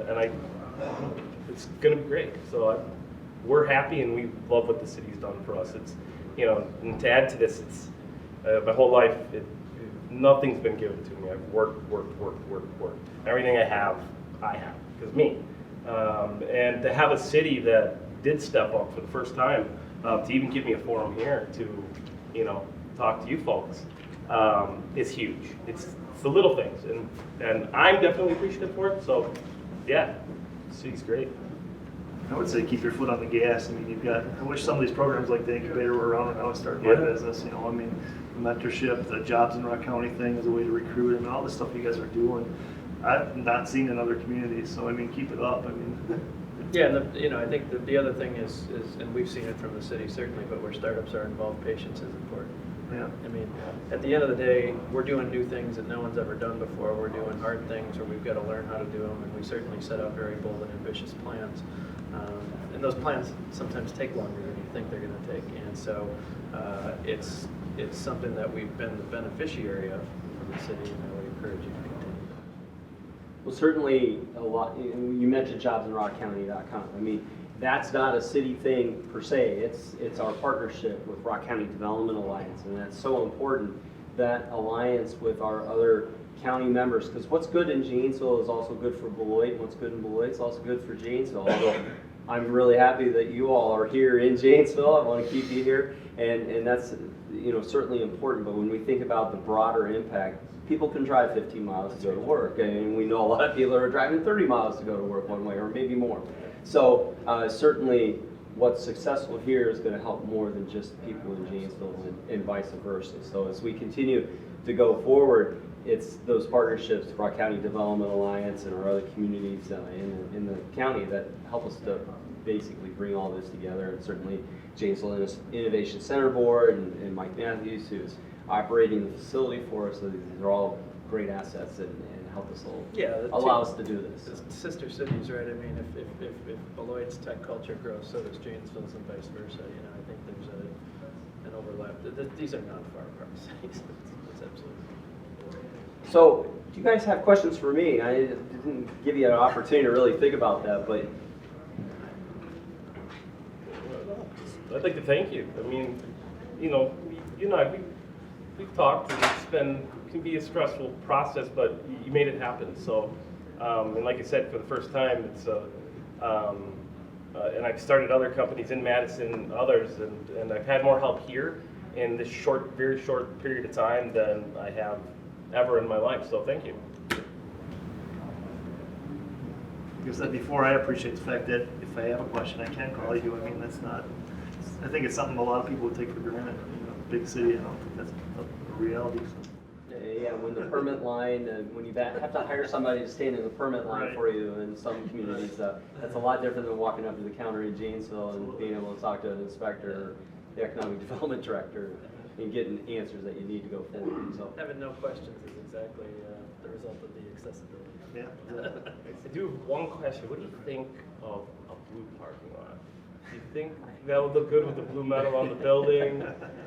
it's going to be great. So we're happy, and we love what the city's done for us. It's, you know, and to add to this, it's my whole life. Nothing's been given to me. I've worked. Everything I have because me. And to have a city that did step up for the first time, to even give me a forum here to, you know, talk to you folks, is huge. It's the little things, and I'm definitely appreciative for it. So, yeah, the city's great. I would say keep your foot on the gas. I mean, I wish some of these programs like the incubator were around and I would start my business. You know, I mean, the mentorship, the jobs in Rock County thing is a way to recruit, and all the stuff you guys are doing, I've not seen in other communities. So I mean, keep it up. I mean. Yeah, and you know, I think the other thing is, and we've seen it from the city certainly, but where startups are involved, patience is important. Yeah. I mean, at the end of the day, we're doing new things that no one's ever done before. We're doing hard things where we've got to learn how to do them, and we certainly set out very bold and ambitious plans. And those plans sometimes take longer than you think they're going to take. And so it's something that we've been the beneficiary of from the city, and I would encourage you to continue. Well, certainly a lot. You mentioned jobsinrockcounty.com. I mean, that's not a city thing per se. It's our partnership with Rock County Development Alliance, and that's so important, that alliance with our other county members, because what's good in Janesville is also good for Beloit, and what's good in Beloit is also good for Janesville. Although I'm really happy that you all are here in Janesville. I want to keep you here, and that's, you know, certainly important. But when we think about the broader impact, people can drive 15 miles to go to work, and we know a lot of people are driving 30 miles to go to work one way, or maybe more. So certainly what's successful here is going to help more than just people in Janesville, and vice versa. So as we continue to go forward, it's those partnerships, Rock County Development Alliance and our other communities in the county, that help us to basically bring all this together. And certainly Janesville Innovation Center Board and Mike Matthews, who's operating the facility for us. So these are all great assets and help us allow us to do this. The sister cities, right? I mean, if Beloit's tech culture grows, so does Janesville's, and vice versa. You know, I think there's an overlap. These are not far apart cities. It's absolutely. So, do you guys have questions for me? I didn't give you an opportunity to really think about that, but I'd like to thank you. I mean, you know, we've talked, and it can be a stressful process, but you made it happen. So, and like I said, for the first time, it's and I've started other companies in Madison, others, and I've had more help here in this very short period of time than I have ever in my life. So, thank you. like I said before, I appreciate the fact that if I have a question, I can call you. I mean, that's not, I think it's something a lot of people would take for granted. You know, big city, I don't think that's a reality. So. Yeah, when the permit line, when you have to hire somebody to stand in the permit line Right. for you in some communities, that's a lot different than walking up to the counter in Janesville and being able to talk to an inspector or the economic development director and getting answers that you need to go forward. So. Having no questions is exactly the result of the accessibility. Yeah. I do have one question. What do you think of a blue parking lot? Do you think that would look good with the blue metal on the building?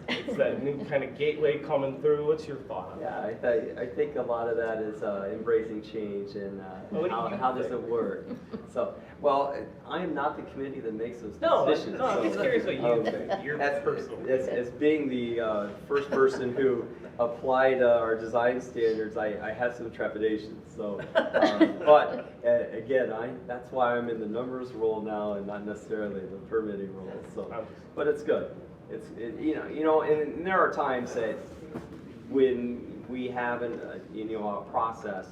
It's that new kind of gateway coming through. What's your thought on that? Yeah, I think a lot of that is embracing change and What do you how does think? it work. So, well, I am not the committee that makes those No, decisions. I'm just so- curious what you Okay. think. Your personal. As being the first person who applied our design standards, I have some trepidation. So, but again, that's why I'm in the numbers role now and not necessarily the permitting role. So, but it's good. And there are times that when we have a process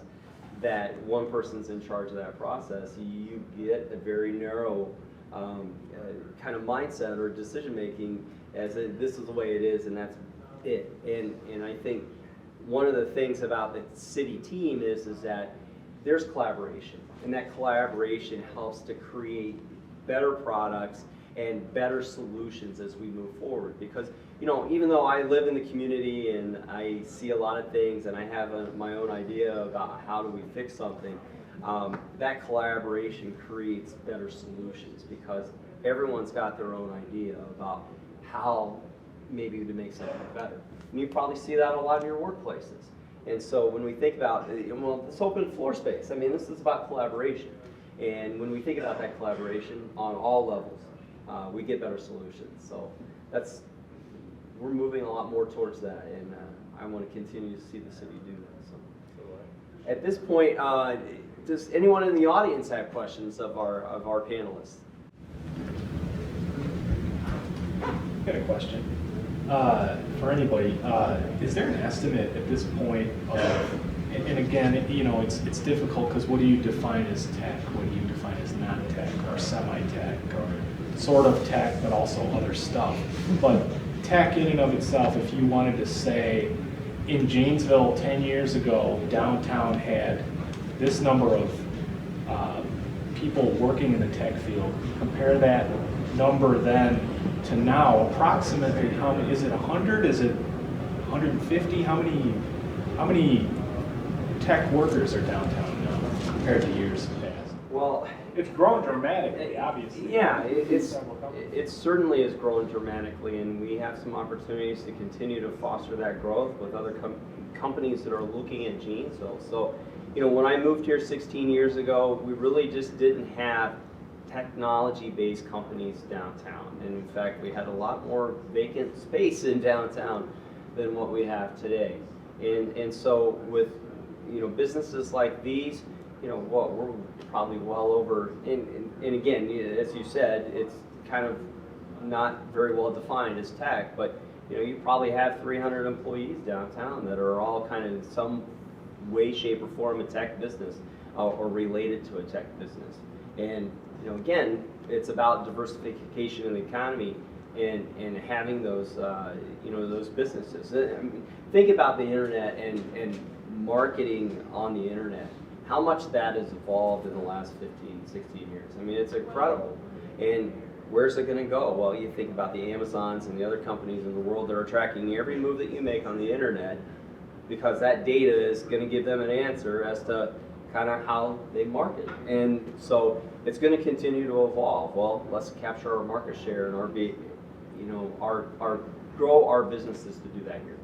that one person's in charge of that process, you get a very narrow kind of mindset or decision making as this is the way it is and that's it. And I think one of the things about the city team is that there's collaboration, and that collaboration helps to create better products and better solutions as we move forward. Because, even though I live in the community and I see a lot of things and I have my own idea about how do we fix something, that collaboration creates better solutions because everyone's got their own idea about how maybe to make something better. And you probably see that a lot in your workplaces. And so when we think about, this open floor space, this is about collaboration. And when we think about that collaboration on all levels, we get better solutions. So we're moving a lot more towards that, and I want to continue to see the city do that. So at this point, does anyone in the audience have questions of our panelists? I got a question for anybody. Is there an estimate at this point of, and again, it's difficult because what do you define as tech? What do you define as non-tech or semi-tech or sort of tech, but also other stuff? But tech in and of itself, if you wanted to say, in Janesville 10 years ago, downtown had this number of people working in the tech field, compare that number then to now, approximately how many, is it 100, is it 150? How many tech workers are downtown now compared to years past? Well, It's grown dramatically, obviously. yeah, it certainly has grown dramatically, and we have some opportunities to continue to foster that growth with other companies that are looking at Janesville. So, when I moved here 16 years ago, we really just didn't have technology-based companies downtown. And in fact, we had a lot more vacant space in downtown than what we have today. And so with, businesses like these, we're probably well over, and again, as you said, it's kind of not very well defined as tech, but you probably have 300 employees downtown that are all kind of in some way, shape, or form a tech business or related to a tech business. And again, it's about diversification in the economy and having those those businesses. Think about the internet and marketing on the internet. How much that has evolved in the last 15, 16 years. It's incredible. And where's it going to go? Well, you think about the Amazons and the other companies in the world that are tracking every move that you make on the internet, because that data is going to give them an answer as to kind of how they market. And so it's going to continue to evolve. Well, let's capture our market share and grow our businesses to do that here.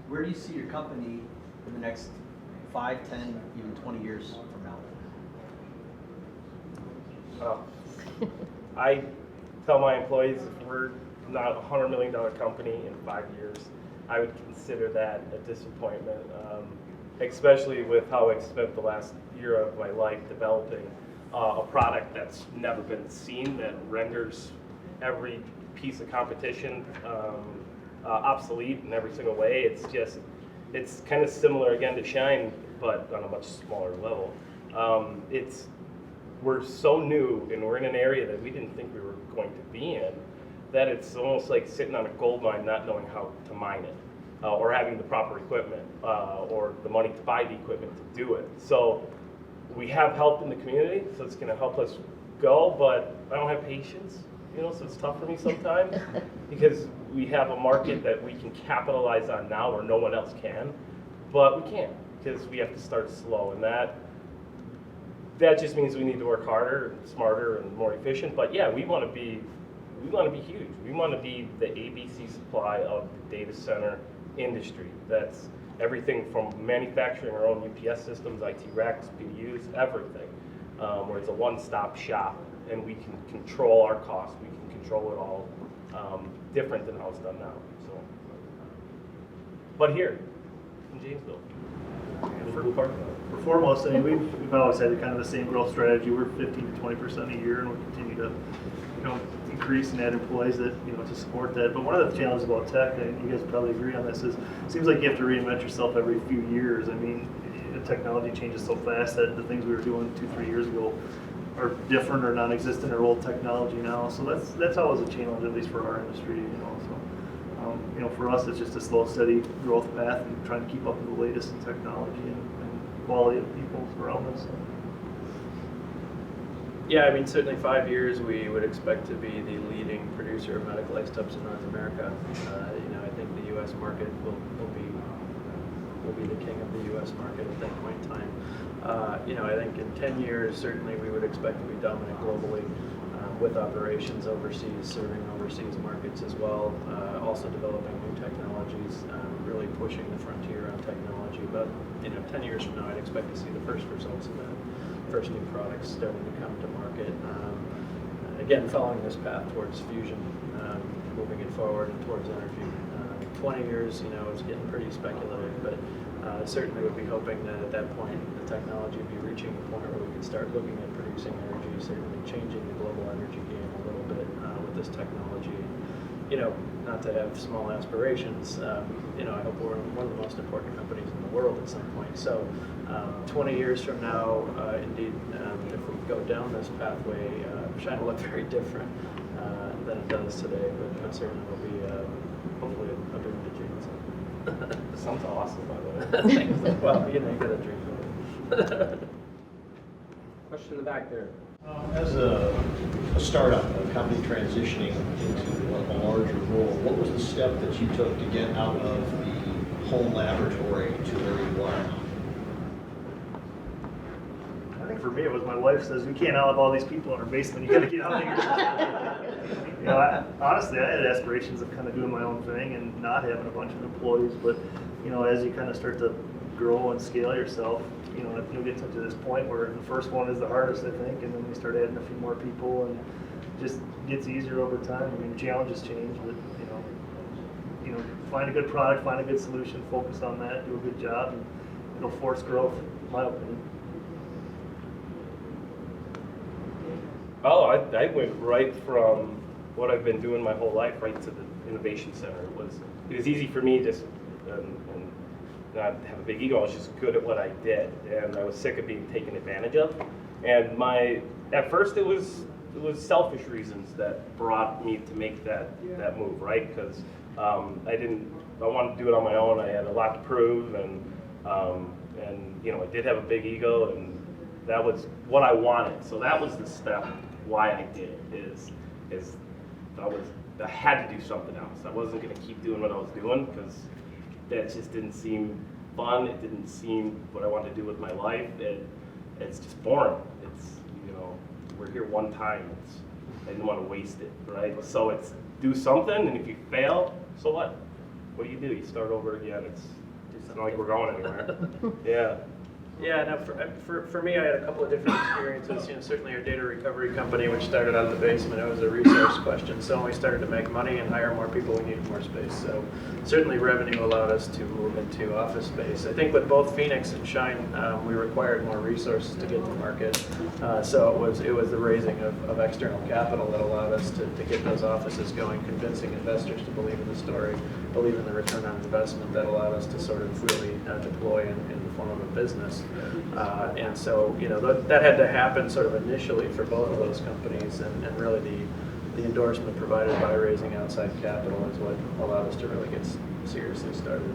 Where do you see your company in the next 5, 10, even 20 years from now? Well, I tell my employees if we're not a $100 million company in 5 years, I would consider that a disappointment, especially with how I spent the last year of my life developing a product that's never been seen, that renders every piece of competition obsolete in every single way. It's kind of similar again to Shine. but on a much smaller level. We're so new, and we're in an area that we didn't think we were going to be in, that it's almost like sitting on a gold mine not knowing how to mine it, or having the proper equipment, or the money to buy the equipment to do it. So we have help in the community, so it's going to help us go, but I don't have patience, so it's tough for me sometimes because we have a market that we can capitalize on now where no one else can, but we can't because we have to start slow, and that just means we need to work harder, and smarter, and more efficient. But yeah, we want to be huge. We want to be the ABC supply of the data center industry. That's everything from manufacturing our own UPS systems, IT racks, PDUs, everything. Where it's a one-stop shop, and we can control our costs. We can control it all, different than how it's done now. So, but here in Janesville, For foremost, I mean, we've always had kind of the same growth strategy. We're 15 to 20% a year, and we'll continue to, increase and add employees that, to support that. But one of the challenges about tech, and you guys probably agree on this, is it seems like you have to reinvent yourself every few years. I mean, the technology changes so fast that the things we were doing 2-3 years ago are different or non-existent or old technology now. So that's always a challenge, at least for our industry. So, for us, it's just a slow, steady growth path and trying to keep up with the latest in technology and quality of people around us. Yeah, I mean, certainly 5 years we would expect to be the leading producer of medical isotopes in North America. I think the U.S. market will be the king of the U.S. market at that point in time. I think in 10 years, certainly we would expect to be dominant globally with operations overseas, serving overseas markets as well, also developing new technologies, really pushing the frontier on technology. But 10 years from now, I'd expect to see the first results of that, first new products starting to come to market. Again, following this path towards fusion, moving it forward and towards energy. 20 years, it's getting pretty speculative, but certainly would be hoping that at that point the technology would be reaching a point where we could start looking at producing energy, certainly changing the global energy game a little bit with this technology. Not to have small aspirations, I hope we're one of the most important companies in the world at some point. So 20 years from now, indeed, if we go down this pathway, China will look very different than it does today, but certainly will be hopefully a big change. sounds awesome, by the way. Thanks. Well, you got a dream of it. Question in the back there. As a startup, a company transitioning into a larger role, what was the step that you took to get out of the home laboratory to where you are now? I think for me, it was my wife says, we can't have all these people in our basement. You got to get out of here. Honestly, I had aspirations of kind of doing my own thing and not having a bunch of employees. But, as you kind of start to grow and scale yourself, you'll get to this point where the first one is the hardest, I think, and then we start adding a few more people, and it just gets easier over time. I mean, challenges change, but find a good product, find a good solution, focus on that, do a good job, and it'll force growth, in my opinion. Oh, I went right from what I've been doing my whole life right to the Innovation Center. It was easy for me just and not have a big ego. I was just good at what I did, and I was sick of being taken advantage of. And at first it was selfish reasons that brought me to make that move, right? Because I wanted to do it on my own. I had a lot to prove, and I did have a big ego, and that was what I wanted. So that was the step why I did it, is I had to do something else. I wasn't going to keep doing what I was doing because that just didn't seem fun. It didn't seem what I wanted to do with my life. It's just boring. We're here one time. I didn't want to waste it, right? So it's do something, and if you fail, so what? What do? You start over again. It's not like we're going anywhere. Yeah. Yeah, no, for me, I had a couple of different experiences. You know, certainly our data recovery company, which started out of the basement, it was a resource question. So when we started to make money and hire more people, we needed more space. So certainly revenue allowed us to move into office space. I think with both Phoenix and Shine, we required more resources to get to market. So it was the raising of external capital that allowed us to get those offices going, convincing investors to believe in the story, believe in the return on investment that allowed us to sort of really deploy in the form of a business. And so, you know, that had to happen sort of initially for both of those companies, and really the endorsement provided by raising outside capital is what allowed us to really get seriously started.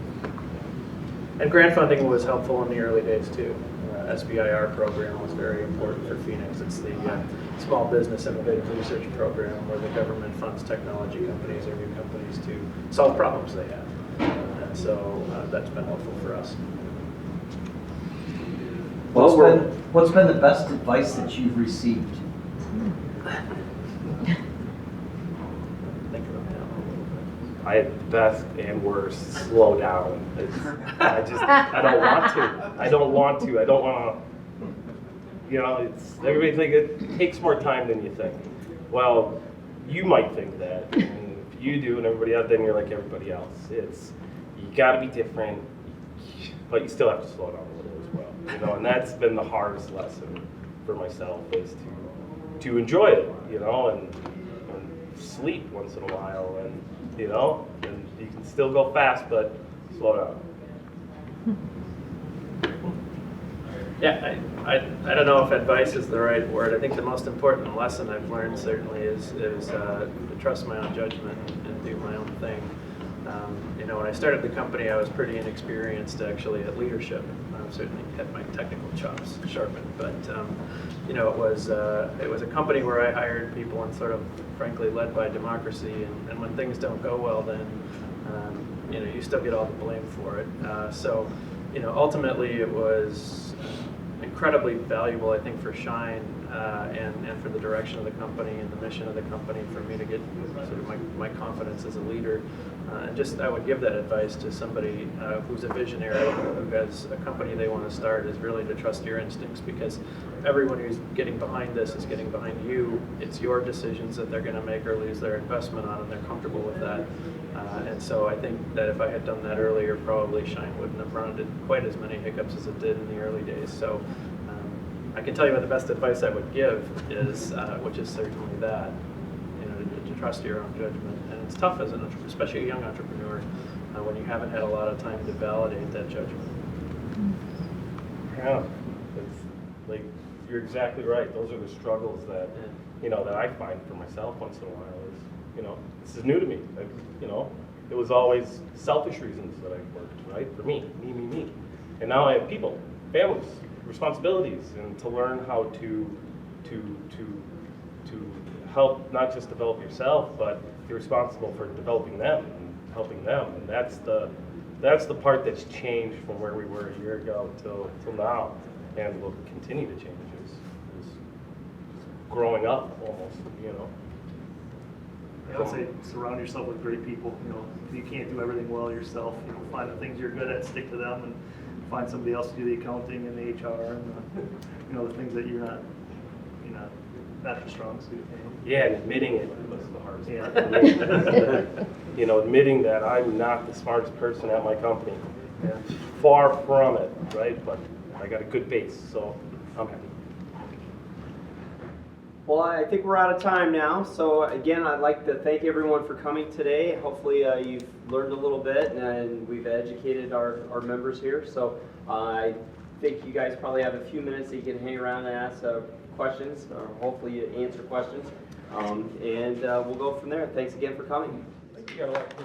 And grant funding was helpful in the early days too. SBIR program was very important for Phoenix. It's the Small Business Innovative Research Program where the government funds technology companies or new companies to solve problems they have. And so that's been helpful for us. What's been the best advice that you've received? Think about that. I have best and worst. Slow down. I don't want to. You know, everybody think it takes more time than you think. Well, you might think that, and if you do, and everybody else, then you're like everybody else. You got to be different, but you still have to slow down a little as well. You know, and that's been the hardest lesson for myself is to enjoy it. You know, and sleep once in a while, and you know, and you can still go fast, but slow down. Yeah, I don't know if advice is the right word. I think the most important lesson I've learned certainly is to trust my own judgment and do my own thing. You know, when I started the company, I was pretty inexperienced actually at leadership. I certainly had my technical chops sharpened, but you know, it was a company where I hired people and sort of frankly led by democracy. And when things don't go well, then you know, you still get all the blame for it. So you know, ultimately it was incredibly valuable, I think, for Shine and for the direction of the company and the mission of the company for me to get sort of my confidence as a leader. And just I would give that advice to somebody who's a visionary, who has a company they want to start, is really to trust your instincts, because everyone who's getting behind this is getting behind you. It's your decisions that they're going to make or lose their investment on, and they're comfortable with that. And so I think that if I had done that earlier, probably Shine wouldn't have run into quite as many hiccups as it did in the early days. So I can tell you what the best advice I would give is, which is certainly that, you know, to trust your own judgment. And it's tough as especially a young entrepreneur, when you haven't had a lot of time to validate that judgment. Yeah, it's like you're exactly right. Those are the struggles that you know that I find for myself once in a while. Is, you know, this is new to me. You know, it was always selfish reasons that I worked, right? For me, and now I have people, families, responsibilities, and to learn how to help not just develop yourself, but you're responsible for developing them and helping them, and that's the part that's changed from where we were a year ago till now, and will continue to change. Is growing up almost, you know. I would say surround yourself with great people. You know, you can't do everything well yourself. You know, find the things you're good at, stick to them, and find somebody else to do the accounting and the HR and you know, the things that you're not your strong suit. Yeah, and admitting it was the hardest Yeah. part for me. You know, admitting that I'm not the smartest person at my company. Yeah. Far from it, right? But I got a good base, so I'm happy. Well, I think we're out of time now. So again, I'd like to thank everyone for coming today. Hopefully you've learned a little bit and we've educated our members here. So I think you guys probably have a few minutes that you can hang around and ask questions, or hopefully answer questions. And we'll go from there. Thanks again for coming. You got a lot of